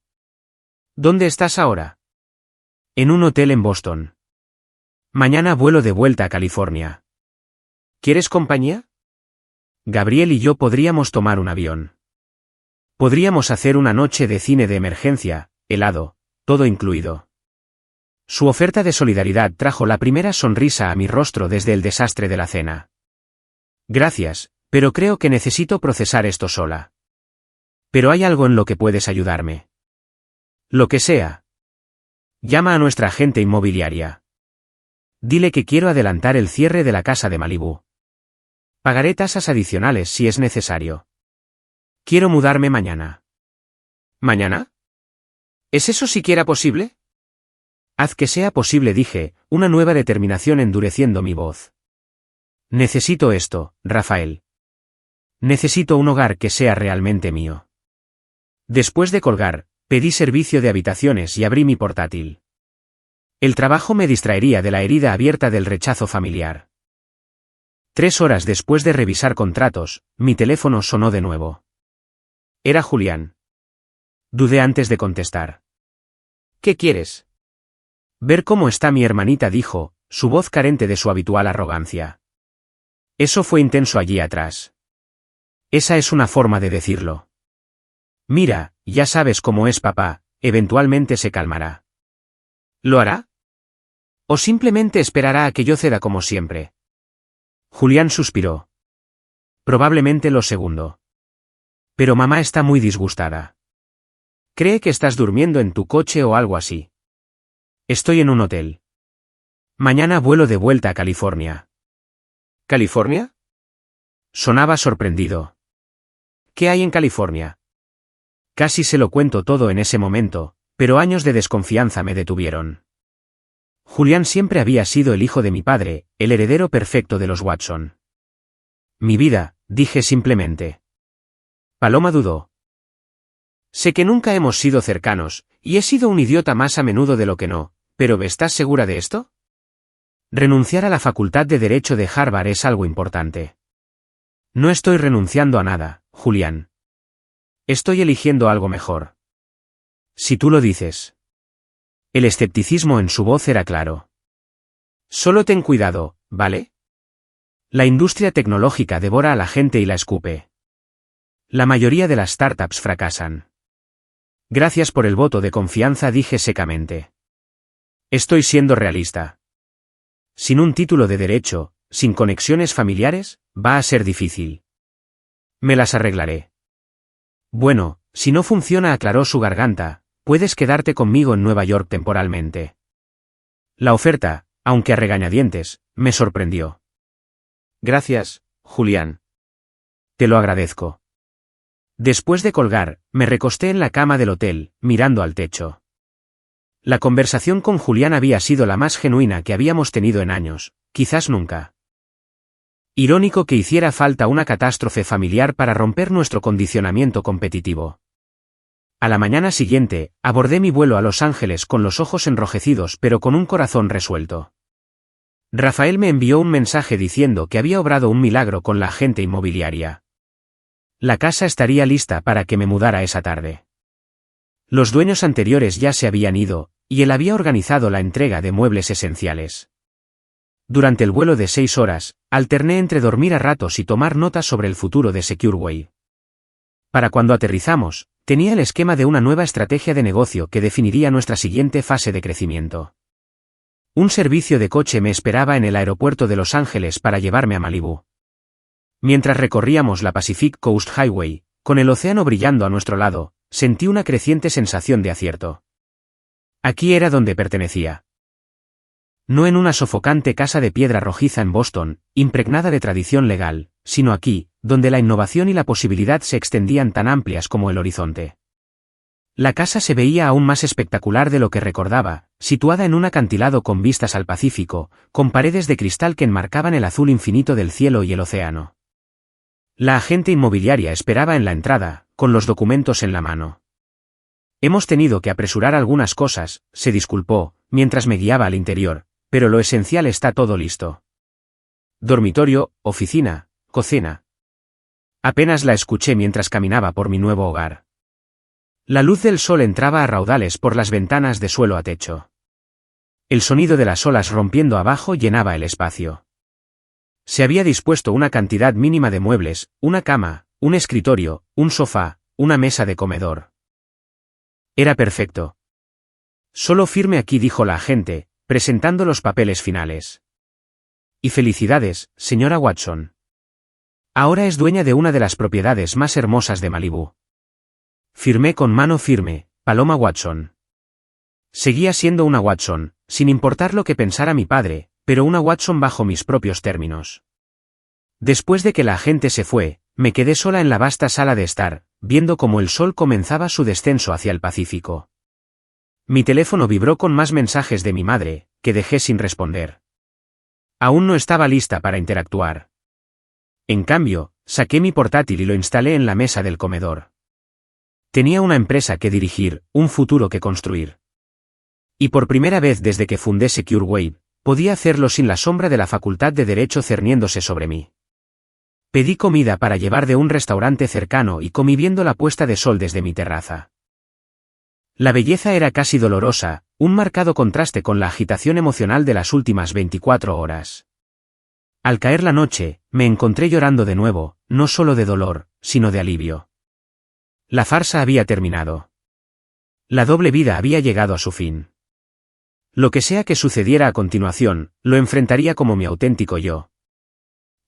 ¿Dónde estás ahora? En un hotel en Boston. Mañana vuelo de vuelta a California. ¿Quieres compañía? Gabriel y yo podríamos tomar un avión. Podríamos hacer una noche de cine de emergencia, helado, todo incluido. Su oferta de solidaridad trajo la primera sonrisa a mi rostro desde el desastre de la cena. Gracias, pero creo que necesito procesar esto sola. Pero hay algo en lo que puedes ayudarme. Lo que sea. Llama a nuestra agente inmobiliaria. Dile que quiero adelantar el cierre de la casa de Malibú. Pagaré tasas adicionales si es necesario. Quiero mudarme mañana. ¿Mañana? ¿Es eso siquiera posible? Haz que sea posible, dije, una nueva determinación endureciendo mi voz. Necesito esto, Rafael. Necesito un hogar que sea realmente mío. Después de colgar, pedí servicio de habitaciones y abrí mi portátil. El trabajo me distraería de la herida abierta del rechazo familiar. 3 horas después de revisar contratos, mi teléfono sonó de nuevo. Era Julián. Dudé antes de contestar. ¿Qué quieres? Ver cómo está mi hermanita, dijo, su voz carente de su habitual arrogancia. Eso fue intenso allí atrás. Esa es una forma de decirlo. Mira, ya sabes cómo es papá, eventualmente se calmará. ¿Lo hará? ¿O simplemente esperará a que yo ceda como siempre? Julián suspiró. Probablemente lo segundo. Pero mamá está muy disgustada. Cree que estás durmiendo en tu coche o algo así. Estoy en un hotel. Mañana vuelo de vuelta a California. ¿California? Sonaba sorprendido. ¿Qué hay en California? Casi se lo cuento todo en ese momento, pero años de desconfianza me detuvieron. Julián siempre había sido el hijo de mi padre, el heredero perfecto de los Watson. Mi vida, dije simplemente. Paloma dudó. Sé que nunca hemos sido cercanos, y he sido un idiota más a menudo de lo que no, pero ¿estás segura de esto? Renunciar a la facultad de Derecho de Harvard es algo importante. No estoy renunciando a nada, Julián. Estoy eligiendo algo mejor. Si tú lo dices. El escepticismo en su voz era claro. Solo ten cuidado, ¿vale? La industria tecnológica devora a la gente y la escupe. La mayoría de las startups fracasan. Gracias por el voto de confianza, dije secamente. Estoy siendo realista. Sin un título de derecho, sin conexiones familiares, va a ser difícil. Me las arreglaré. Bueno, si no funciona, aclaró su garganta, puedes quedarte conmigo en Nueva York temporalmente. La oferta, aunque a regañadientes, me sorprendió. Gracias, Julián. Te lo agradezco. Después de colgar, me recosté en la cama del hotel, mirando al techo. La conversación con Julián había sido la más genuina que habíamos tenido en años, quizás nunca. Irónico que hiciera falta una catástrofe familiar para romper nuestro condicionamiento competitivo. A la mañana siguiente, abordé mi vuelo a Los Ángeles con los ojos enrojecidos pero con un corazón resuelto. Rafael me envió un mensaje diciendo que había obrado un milagro con la agente inmobiliaria. La casa estaría lista para que me mudara esa tarde. Los dueños anteriores ya se habían ido, y él había organizado la entrega de muebles esenciales. Durante el vuelo de 6 horas, alterné entre dormir a ratos y tomar notas sobre el futuro de Secureway. Para cuando aterrizamos, tenía el esquema de una nueva estrategia de negocio que definiría nuestra siguiente fase de crecimiento. Un servicio de coche me esperaba en el aeropuerto de Los Ángeles para llevarme a Malibú. Mientras recorríamos la Pacific Coast Highway, con el océano brillando a nuestro lado, sentí una creciente sensación de acierto. Aquí era donde pertenecía. No en una sofocante casa de piedra rojiza en Boston, impregnada de tradición legal, sino aquí, donde la innovación y la posibilidad se extendían tan amplias como el horizonte. La casa se veía aún más espectacular de lo que recordaba, situada en un acantilado con vistas al Pacífico, con paredes de cristal que enmarcaban el azul infinito del cielo y el océano. La agente inmobiliaria esperaba en la entrada, con los documentos en la mano. Hemos tenido que apresurar algunas cosas, se disculpó, mientras me guiaba al interior, pero lo esencial está todo listo. Dormitorio, oficina, cocina. Apenas la escuché mientras caminaba por mi nuevo hogar. La luz del sol entraba a raudales por las ventanas de suelo a techo. El sonido de las olas rompiendo abajo llenaba el espacio. Se había dispuesto una cantidad mínima de muebles, una cama, un escritorio, un sofá, una mesa de comedor. Era perfecto. Solo firme aquí, dijo la agente, presentando los papeles finales. Y felicidades, señora Watson. Ahora es dueña de una de las propiedades más hermosas de Malibú. Firmé con mano firme, Paloma Watson. Seguía siendo una Watson, sin importar lo que pensara mi padre, pero una Watson bajo mis propios términos. Después de que la agente se fue, me quedé sola en la vasta sala de estar, viendo cómo el sol comenzaba su descenso hacia el Pacífico. Mi teléfono vibró con más mensajes de mi madre, que dejé sin responder. Aún no estaba lista para interactuar. En cambio, saqué mi portátil y lo instalé en la mesa del comedor. Tenía una empresa que dirigir, un futuro que construir. Y por primera vez desde que fundé Secureway, podía hacerlo sin la sombra de la facultad de derecho cerniéndose sobre mí. Pedí comida para llevar de un restaurante cercano y comí viendo la puesta de sol desde mi terraza. La belleza era casi dolorosa, un marcado contraste con la agitación emocional de las últimas 24 horas. Al caer la noche, me encontré llorando de nuevo, no solo de dolor, sino de alivio. La farsa había terminado. La doble vida había llegado a su fin. Lo que sea que sucediera a continuación, lo enfrentaría como mi auténtico yo.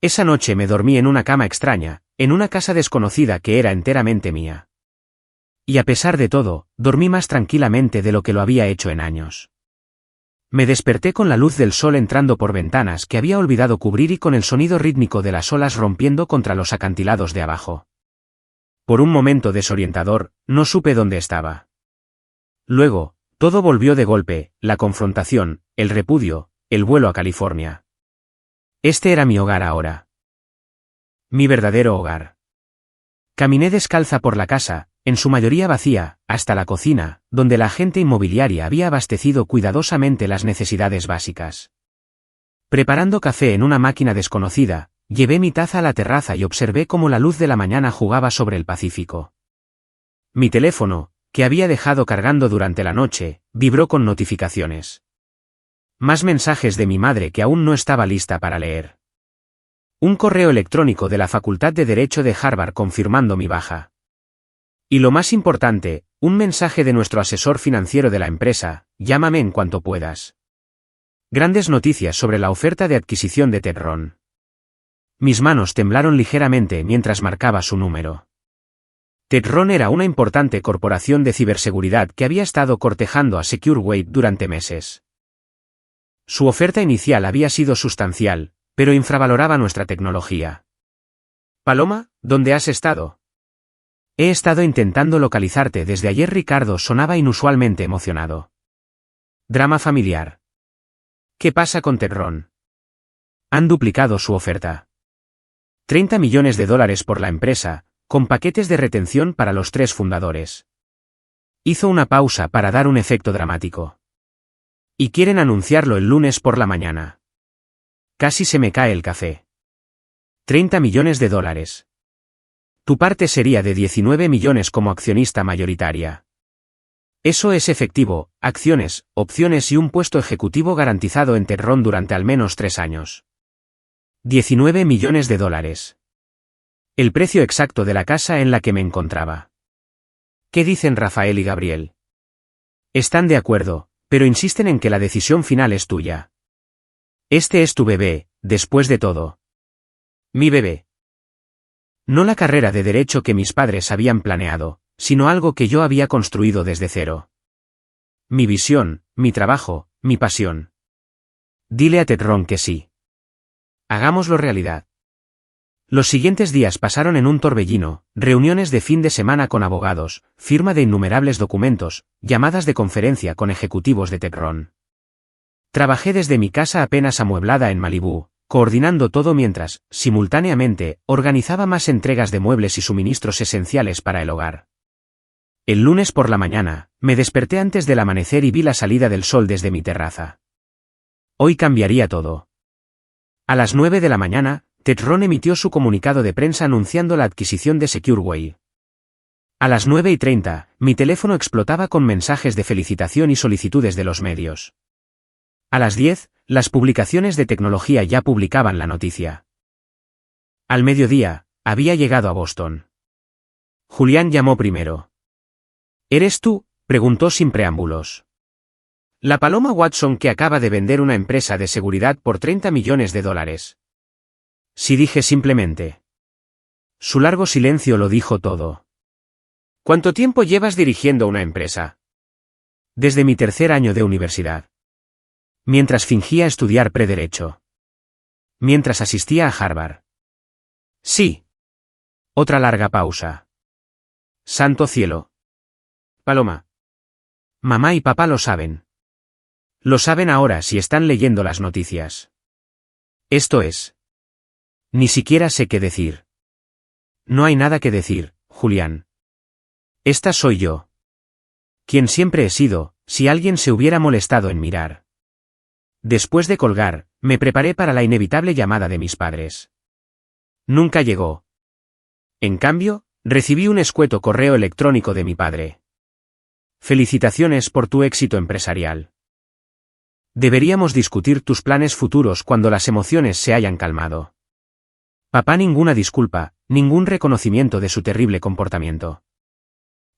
Esa noche me dormí en una cama extraña, en una casa desconocida que era enteramente mía. Y a pesar de todo, dormí más tranquilamente de lo que lo había hecho en años. Me desperté con la luz del sol entrando por ventanas que había olvidado cubrir y con el sonido rítmico de las olas rompiendo contra los acantilados de abajo. Por un momento desorientador, no supe dónde estaba. Luego, todo volvió de golpe, la confrontación, el repudio, el vuelo a California. Este era mi hogar ahora. Mi verdadero hogar. Caminé descalza por la casa, en su mayoría vacía, hasta la cocina, donde la agente inmobiliaria había abastecido cuidadosamente las necesidades básicas. Preparando café en una máquina desconocida, llevé mi taza a la terraza y observé cómo la luz de la mañana jugaba sobre el Pacífico. Mi teléfono, que había dejado cargando durante la noche, vibró con notificaciones. Más mensajes de mi madre que aún no estaba lista para leer. Un correo electrónico de la Facultad de Derecho de Harvard confirmando mi baja. Y lo más importante, un mensaje de nuestro asesor financiero de la empresa: llámame en cuanto puedas. Grandes noticias sobre la oferta de adquisición de Tedron. Mis manos temblaron ligeramente mientras marcaba su número. Tedron era una importante corporación de ciberseguridad que había estado cortejando a Secureway durante meses. Su oferta inicial había sido sustancial, pero infravaloraba nuestra tecnología. Paloma, ¿dónde has estado? He estado intentando localizarte desde ayer. Ricardo sonaba inusualmente emocionado. Drama familiar. ¿Qué pasa con Tedron? Han duplicado su oferta. $30 millones por la empresa, con paquetes de retención para los 3 fundadores. Hizo una pausa para dar un efecto dramático. Y quieren anunciarlo el lunes por la mañana. Casi se me cae el café. $30 millones. Tu parte sería de 19 millones como accionista mayoritaria. Eso es efectivo, acciones, opciones y un puesto ejecutivo garantizado en Tedron durante al menos 3 años. $19 millones. El precio exacto de la casa en la que me encontraba. ¿Qué dicen Rafael y Gabriel? Están de acuerdo, pero insisten en que la decisión final es tuya. Este es tu bebé, después de todo. Mi bebé. No la carrera de derecho que mis padres habían planeado, sino algo que yo había construido desde cero. Mi visión, mi trabajo, mi pasión. Dile a Tedron que sí. Hagámoslo realidad. Los siguientes días pasaron en un torbellino, reuniones de fin de semana con abogados, firma de innumerables documentos, llamadas de conferencia con ejecutivos de Tedron. Trabajé desde mi casa apenas amueblada en Malibú, coordinando todo mientras, simultáneamente, organizaba más entregas de muebles y suministros esenciales para el hogar. El lunes por la mañana, me desperté antes del amanecer y vi la salida del sol desde mi terraza. Hoy cambiaría todo. A las 9 de la mañana, Tedron emitió su comunicado de prensa anunciando la adquisición de SecureWay. A las 9:30, mi teléfono explotaba con mensajes de felicitación y solicitudes de los medios. A las 10, las publicaciones de tecnología ya publicaban la noticia. Al mediodía, había llegado a Boston. Julián llamó primero. ¿Eres tú?, preguntó sin preámbulos. La Paloma Watson que acaba de vender una empresa de seguridad por $30 millones. Sí, dije simplemente. Su largo silencio lo dijo todo. ¿Cuánto tiempo llevas dirigiendo una empresa? Desde mi 3er año de universidad. Mientras fingía estudiar prederecho. Mientras asistía a Harvard. Sí. Otra larga pausa. Santo cielo. Paloma. Mamá y papá lo saben. Lo saben ahora si están leyendo las noticias. Esto es. Ni siquiera sé qué decir. No hay nada que decir, Julián. Esta soy yo. Quien siempre he sido, si alguien se hubiera molestado en mirar. Después de colgar, me preparé para la inevitable llamada de mis padres. Nunca llegó. En cambio, recibí un escueto correo electrónico de mi padre. Felicitaciones por tu éxito empresarial. Deberíamos discutir tus planes futuros cuando las emociones se hayan calmado. Papá, ninguna disculpa, ningún reconocimiento de su terrible comportamiento.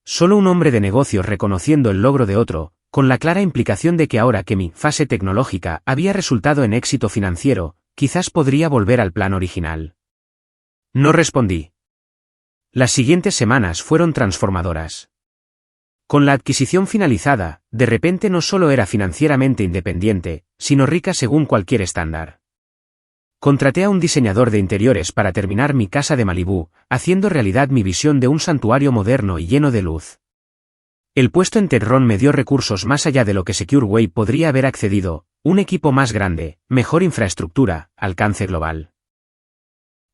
Solo un hombre de negocios reconociendo el logro de otro, con la clara implicación de que ahora que mi fase tecnológica había resultado en éxito financiero, quizás podría volver al plan original. No respondí. Las siguientes semanas fueron transformadoras. Con la adquisición finalizada, de repente no solo era financieramente independiente, sino rica según cualquier estándar. Contraté a un diseñador de interiores para terminar mi casa de Malibú, haciendo realidad mi visión de un santuario moderno y lleno de luz. El puesto en Tedron me dio recursos más allá de lo que SecureWay podría haber accedido, un equipo más grande, mejor infraestructura, alcance global.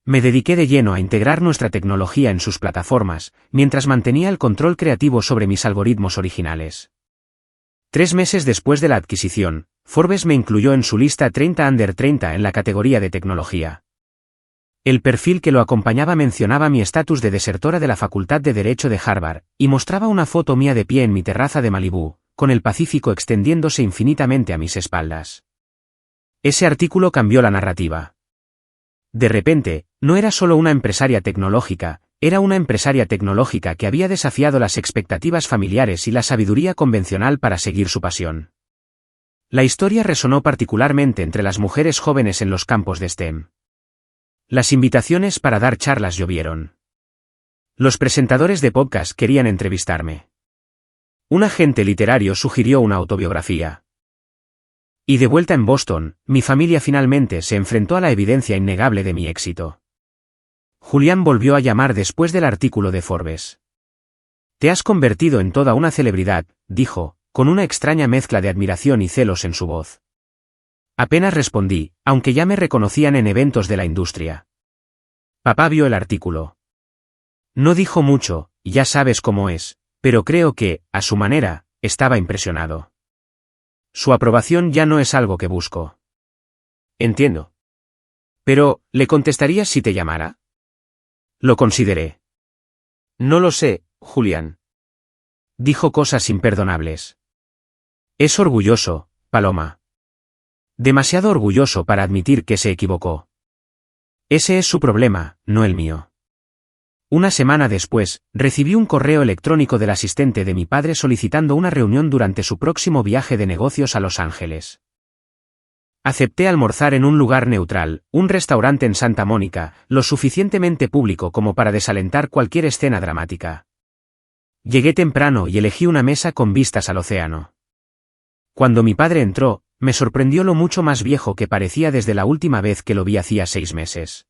Me dediqué de lleno a integrar nuestra tecnología en sus plataformas, mientras mantenía el control creativo sobre mis algoritmos originales. 3 meses después de la adquisición, Forbes me incluyó en su lista 30 Under 30 en la categoría de tecnología. El perfil que lo acompañaba mencionaba mi estatus de desertora de la Facultad de Derecho de Harvard, y mostraba una foto mía de pie en mi terraza de Malibú, con el Pacífico extendiéndose infinitamente a mis espaldas. Ese artículo cambió la narrativa. De repente, no era solo una empresaria tecnológica, era una empresaria tecnológica que había desafiado las expectativas familiares y la sabiduría convencional para seguir su pasión. La historia resonó particularmente entre las mujeres jóvenes en los campos de STEM. Las invitaciones para dar charlas llovieron. Los presentadores de podcast querían entrevistarme. Un agente literario sugirió una autobiografía. Y de vuelta en Boston, mi familia finalmente se enfrentó a la evidencia innegable de mi éxito. Julián volvió a llamar después del artículo de Forbes. Te has convertido en toda una celebridad, dijo, con una extraña mezcla de admiración y celos en su voz. Apenas respondí, aunque ya me reconocían en eventos de la industria. Papá vio el artículo. No dijo mucho, ya sabes cómo es, pero creo que, a su manera, estaba impresionado. Su aprobación ya no es algo que busco. Entiendo. Pero, ¿le contestarías si te llamara? Lo consideré. No lo sé, Julián. Dijo cosas imperdonables. Es orgulloso, Paloma. Demasiado orgulloso para admitir que se equivocó. Ese es su problema, no el mío. Una semana después, recibí un correo electrónico del asistente de mi padre solicitando una reunión durante su próximo viaje de negocios a Los Ángeles. Acepté almorzar en un lugar neutral, un restaurante en Santa Mónica, lo suficientemente público como para desalentar cualquier escena dramática. Llegué temprano y elegí una mesa con vistas al océano. Cuando mi padre entró, me sorprendió lo mucho más viejo que parecía desde la última vez que lo vi hacía 6 meses.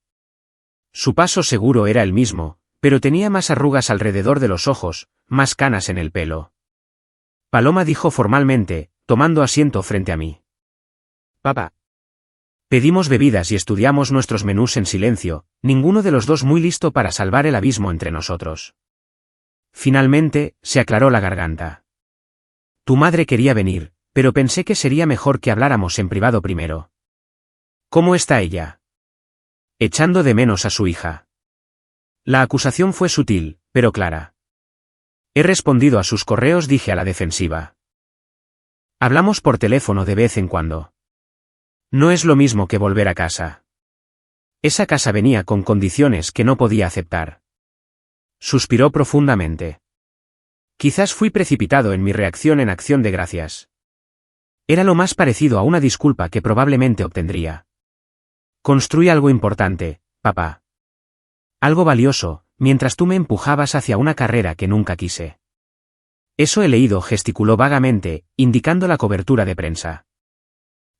Su paso seguro era el mismo, pero tenía más arrugas alrededor de los ojos, más canas en el pelo. Paloma dijo formalmente, tomando asiento frente a mí. Papá. Pedimos bebidas y estudiamos nuestros menús en silencio, ninguno de los dos muy listo para salvar el abismo entre nosotros. Finalmente, se aclaró la garganta. Tu madre quería venir, pero pensé que sería mejor que habláramos en privado primero. ¿Cómo está ella? Echando de menos a su hija. La acusación fue sutil, pero clara. He respondido a sus correos, dije a la defensiva. Hablamos por teléfono de vez en cuando. No es lo mismo que volver a casa. Esa casa venía con condiciones que no podía aceptar. Suspiró profundamente. Quizás fui precipitado en mi reacción en acción de gracias. Era lo más parecido a una disculpa que probablemente obtendría. Construí algo importante, papá. Algo valioso, mientras tú me empujabas hacia una carrera que nunca quise. Eso he leído, gesticuló vagamente, indicando la cobertura de prensa.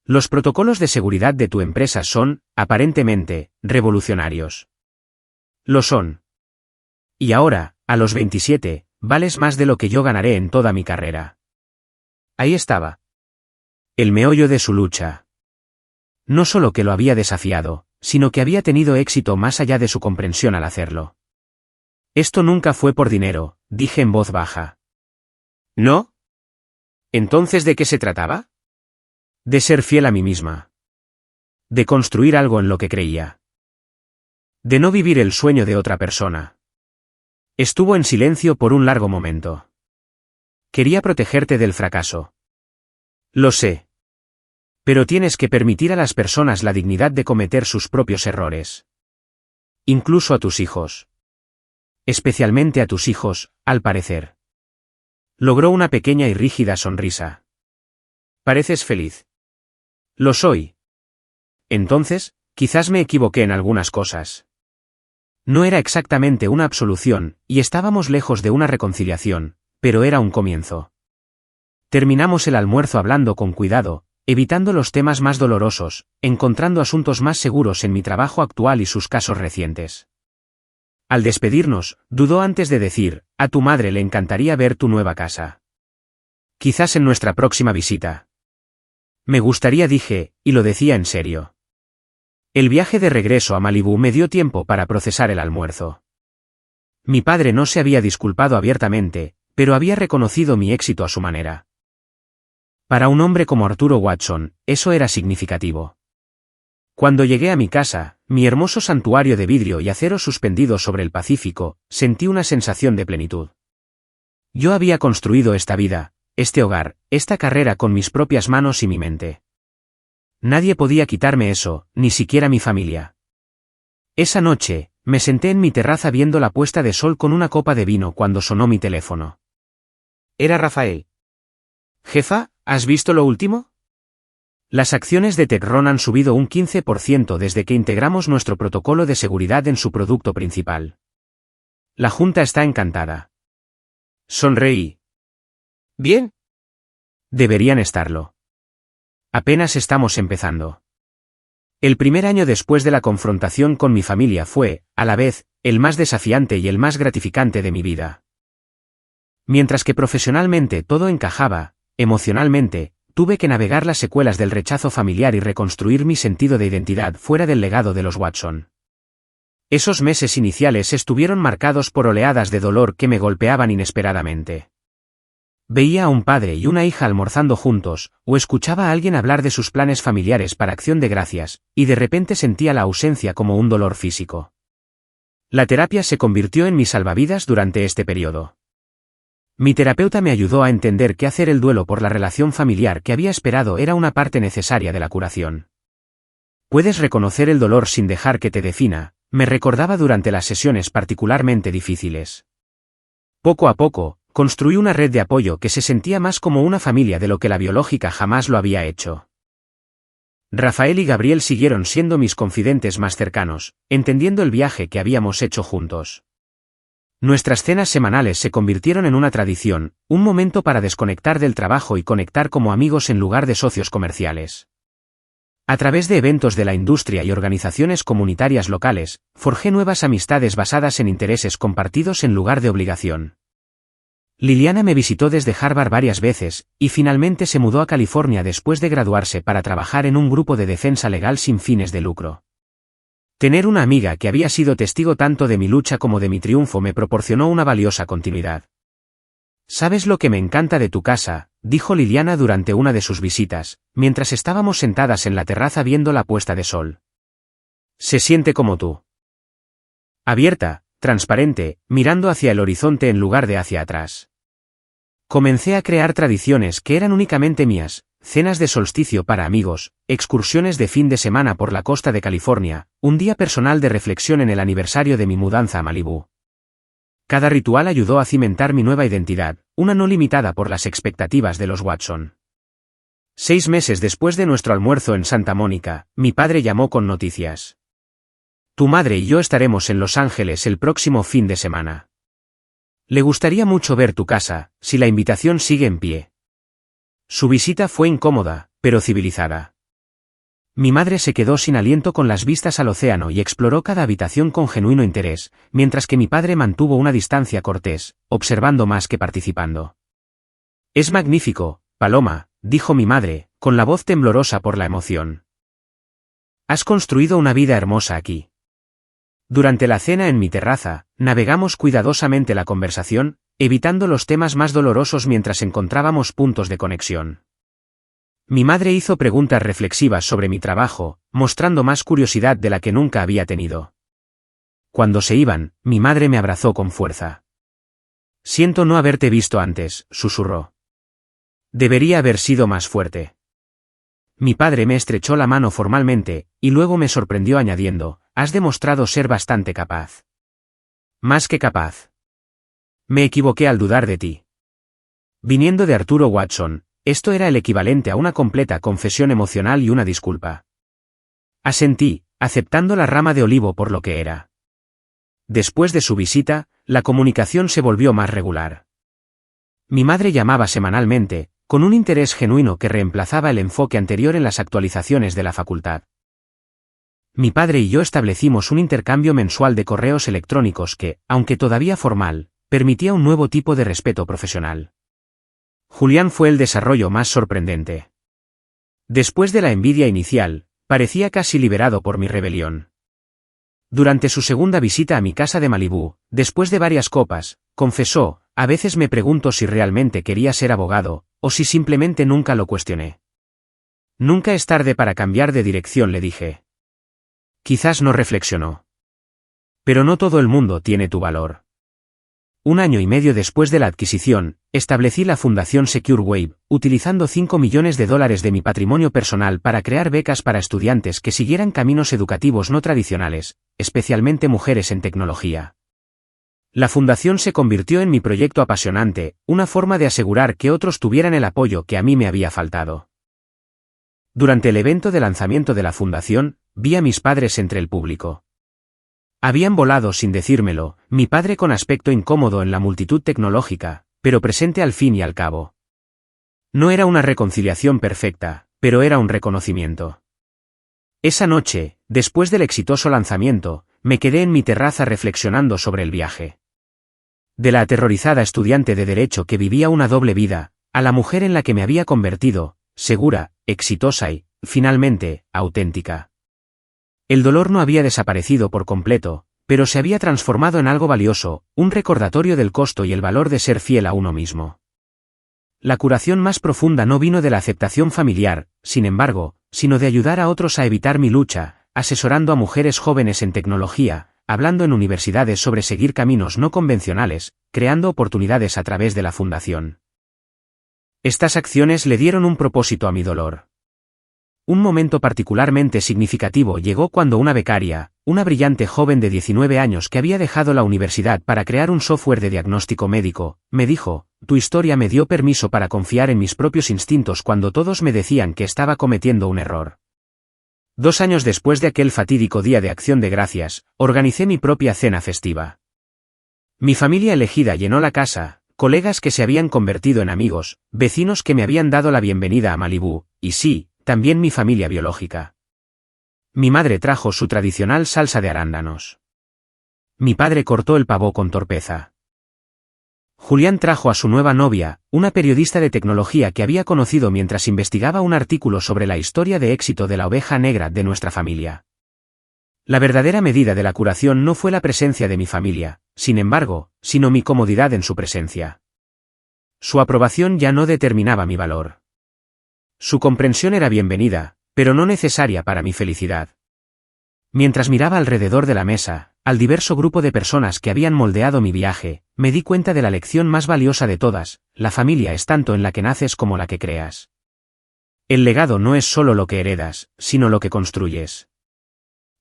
Los protocolos de seguridad de tu empresa son, aparentemente, revolucionarios. Lo son. Y ahora, a los 27, vales más de lo que yo ganaré en toda mi carrera. Ahí estaba. El meollo de su lucha. No solo que lo había desafiado, sino que había tenido éxito más allá de su comprensión al hacerlo. Esto nunca fue por dinero, dije en voz baja. ¿No? ¿Entonces de qué se trataba? De ser fiel a mí misma. De construir algo en lo que creía. De no vivir el sueño de otra persona. Estuvo en silencio por un largo momento. Quería protegerte del fracaso. Lo sé. Pero tienes que permitir a las personas la dignidad de cometer sus propios errores. Incluso a tus hijos. Especialmente a tus hijos, al parecer. Logró una pequeña y rígida sonrisa. Pareces feliz. Lo soy. Entonces, quizás me equivoqué en algunas cosas. No era exactamente una absolución, y estábamos lejos de una reconciliación, pero era un comienzo. Terminamos el almuerzo hablando con cuidado, evitando los temas más dolorosos, encontrando asuntos más seguros en mi trabajo actual y sus casos recientes. Al despedirnos, dudó antes de decir, a tu madre le encantaría ver tu nueva casa. Quizás en nuestra próxima visita. Me gustaría, dije, y lo decía en serio. El viaje de regreso a Malibú me dio tiempo para procesar el almuerzo. Mi padre no se había disculpado abiertamente, pero había reconocido mi éxito a su manera. Para un hombre como Arturo Watson, eso era significativo. Cuando llegué a mi casa, mi hermoso santuario de vidrio y acero suspendido sobre el Pacífico, sentí una sensación de plenitud. Yo había construido esta vida, este hogar, esta carrera con mis propias manos y mi mente. Nadie podía quitarme eso, ni siquiera mi familia. Esa noche, me senté en mi terraza viendo la puesta de sol con una copa de vino cuando sonó mi teléfono. Era Rafael. Jefa, ¿has visto lo último? Las acciones de Tecron han subido un 15% desde que integramos nuestro protocolo de seguridad en su producto principal. La junta está encantada. Sonreí. Bien. Deberían estarlo. Apenas estamos empezando. El primer año después de la confrontación con mi familia fue, a la vez, el más desafiante y el más gratificante de mi vida. Mientras que profesionalmente todo encajaba, emocionalmente, tuve que navegar las secuelas del rechazo familiar y reconstruir mi sentido de identidad fuera del legado de los Watson. Esos meses iniciales estuvieron marcados por oleadas de dolor que me golpeaban inesperadamente. Veía a un padre y una hija almorzando juntos, o escuchaba a alguien hablar de sus planes familiares para Acción de Gracias, y de repente sentía la ausencia como un dolor físico. La terapia se convirtió en mi salvavidas durante este periodo. Mi terapeuta me ayudó a entender que hacer el duelo por la relación familiar que había esperado era una parte necesaria de la curación. Puedes reconocer el dolor sin dejar que te defina, me recordaba durante las sesiones particularmente difíciles. Poco a poco, construí una red de apoyo que se sentía más como una familia de lo que la biológica jamás lo había hecho. Rafael y Gabriel siguieron siendo mis confidentes más cercanos, entendiendo el viaje que habíamos hecho juntos. Nuestras cenas semanales se convirtieron en una tradición, un momento para desconectar del trabajo y conectar como amigos en lugar de socios comerciales. A través de eventos de la industria y organizaciones comunitarias locales, forjé nuevas amistades basadas en intereses compartidos en lugar de obligación. Liliana me visitó desde Harvard varias veces, y finalmente se mudó a California después de graduarse para trabajar en un grupo de defensa legal sin fines de lucro. Tener una amiga que había sido testigo tanto de mi lucha como de mi triunfo me proporcionó una valiosa continuidad. ¿Sabes lo que me encanta de tu casa?, dijo Liliana durante una de sus visitas, mientras estábamos sentadas en la terraza viendo la puesta de sol. Se siente como tú. Abierta, transparente, mirando hacia el horizonte en lugar de hacia atrás. Comencé a crear tradiciones que eran únicamente mías, cenas de solsticio para amigos, excursiones de fin de semana por la costa de California, un día personal de reflexión en el aniversario de mi mudanza a Malibú. Cada ritual ayudó a cimentar mi nueva identidad, una no limitada por las expectativas de los Watson. 6 meses después de nuestro almuerzo en Santa Mónica, mi padre llamó con noticias. Tu madre y yo estaremos en Los Ángeles el próximo fin de semana. Le gustaría mucho ver tu casa, si la invitación sigue en pie. Su visita fue incómoda, pero civilizada. Mi madre se quedó sin aliento con las vistas al océano y exploró cada habitación con genuino interés, mientras que mi padre mantuvo una distancia cortés, observando más que participando. Es magnífico, Paloma, dijo mi madre, con la voz temblorosa por la emoción. Has construido una vida hermosa aquí. Durante la cena en mi terraza, navegamos cuidadosamente la conversación, evitando los temas más dolorosos mientras encontrábamos puntos de conexión. Mi madre hizo preguntas reflexivas sobre mi trabajo, mostrando más curiosidad de la que nunca había tenido. Cuando se iban, mi madre me abrazó con fuerza. Siento no haberte visto antes, susurró. Debería haber sido más fuerte. Mi padre me estrechó la mano formalmente, y luego me sorprendió añadiendo, has demostrado ser bastante capaz. Más que capaz. Me equivoqué al dudar de ti. Viniendo de Arturo Watson, esto era el equivalente a una completa confesión emocional y una disculpa. Asentí, aceptando la rama de olivo por lo que era. Después de su visita, la comunicación se volvió más regular. Mi madre llamaba semanalmente, con un interés genuino que reemplazaba el enfoque anterior en las actualizaciones de la facultad. Mi padre y yo establecimos un intercambio mensual de correos electrónicos que, aunque todavía formal, permitía un nuevo tipo de respeto profesional. Julián fue el desarrollo más sorprendente. Después de la envidia inicial, parecía casi liberado por mi rebelión. Durante su segunda visita a mi casa de Malibú, después de varias copas, confesó, a veces me pregunto si realmente quería ser abogado, o si simplemente nunca lo cuestioné. Nunca es tarde para cambiar de dirección, le dije. Quizás no reflexionó. Pero no todo el mundo tiene tu valor. 1 año y medio después de la adquisición, establecí la Fundación SecureWave, utilizando $5 millones de mi patrimonio personal para crear becas para estudiantes que siguieran caminos educativos no tradicionales, especialmente mujeres en tecnología. La fundación se convirtió en mi proyecto apasionante, una forma de asegurar que otros tuvieran el apoyo que a mí me había faltado. Durante el evento de lanzamiento de la fundación, vi a mis padres entre el público. Habían volado sin decírmelo, mi padre con aspecto incómodo en la multitud tecnológica, pero presente al fin y al cabo. No era una reconciliación perfecta, pero era un reconocimiento. Esa noche, después del exitoso lanzamiento, me quedé en mi terraza reflexionando sobre el viaje. De la aterrorizada estudiante de Derecho que vivía una doble vida, a la mujer en la que me había convertido, segura, exitosa y, finalmente, auténtica. El dolor no había desaparecido por completo, pero se había transformado en algo valioso, un recordatorio del costo y el valor de ser fiel a uno mismo. La curación más profunda no vino de la aceptación familiar, sin embargo, sino de ayudar a otros a evitar mi lucha, asesorando a mujeres jóvenes en tecnología, hablando en universidades sobre seguir caminos no convencionales, creando oportunidades a través de la fundación. Estas acciones le dieron un propósito a mi dolor. Un momento particularmente significativo llegó cuando una becaria, una brillante joven de 19 años que había dejado la universidad para crear un software de diagnóstico médico, me dijo: tu historia me dio permiso para confiar en mis propios instintos cuando todos me decían que estaba cometiendo un error. 2 años después de aquel fatídico día de Acción de Gracias, organicé mi propia cena festiva. Mi familia elegida llenó la casa, colegas que se habían convertido en amigos, vecinos que me habían dado la bienvenida a Malibú, y sí, también mi familia biológica. Mi madre trajo su tradicional salsa de arándanos. Mi padre cortó el pavó con torpeza. Julián trajo a su nueva novia, una periodista de tecnología que había conocido mientras investigaba un artículo sobre la historia de éxito de la oveja negra de nuestra familia. La verdadera medida de la curación no fue la presencia de mi familia, sin embargo, sino mi comodidad en su presencia. Su aprobación ya no determinaba mi valor. Su comprensión era bienvenida, pero no necesaria para mi felicidad. Mientras miraba alrededor de la mesa, al diverso grupo de personas que habían moldeado mi viaje, me di cuenta de la lección más valiosa de todas: la familia es tanto en la que naces como la que creas. El legado no es solo lo que heredas, sino lo que construyes.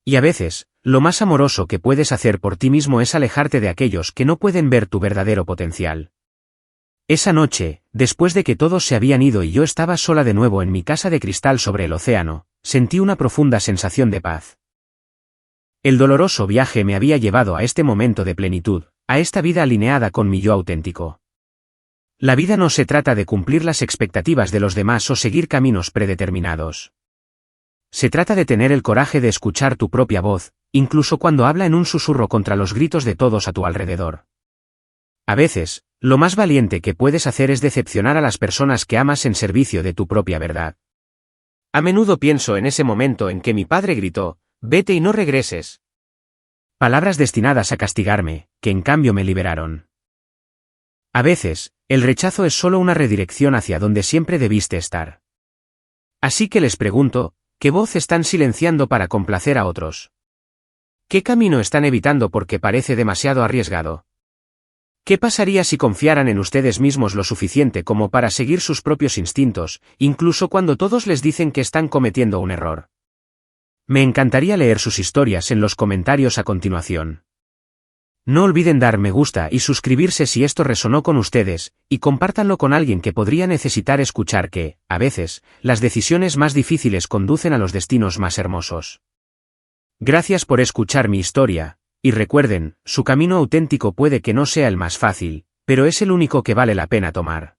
Y a veces, lo más amoroso que puedes hacer por ti mismo es alejarte de aquellos que no pueden ver tu verdadero potencial. Esa noche, después de que todos se habían ido y yo estaba sola de nuevo en mi casa de cristal sobre el océano, sentí una profunda sensación de paz. El doloroso viaje me había llevado a este momento de plenitud, a esta vida alineada con mi yo auténtico. La vida no se trata de cumplir las expectativas de los demás o seguir caminos predeterminados. Se trata de tener el coraje de escuchar tu propia voz, incluso cuando habla en un susurro contra los gritos de todos a tu alrededor. A veces, lo más valiente que puedes hacer es decepcionar a las personas que amas en servicio de tu propia verdad. A menudo pienso en ese momento en que mi padre gritó: «Vete y no regreses». Palabras destinadas a castigarme, que en cambio me liberaron. A veces, el rechazo es solo una redirección hacia donde siempre debiste estar. Así que les pregunto, ¿qué voz están silenciando para complacer a otros? ¿Qué camino están evitando porque parece demasiado arriesgado? ¿Qué pasaría si confiaran en ustedes mismos lo suficiente como para seguir sus propios instintos, incluso cuando todos les dicen que están cometiendo un error? Me encantaría leer sus historias en los comentarios a continuación. No olviden dar me gusta y suscribirse si esto resonó con ustedes, y compártanlo con alguien que podría necesitar escuchar que, a veces, las decisiones más difíciles conducen a los destinos más hermosos. Gracias por escuchar mi historia. Y recuerden, su camino auténtico puede que no sea el más fácil, pero es el único que vale la pena tomar.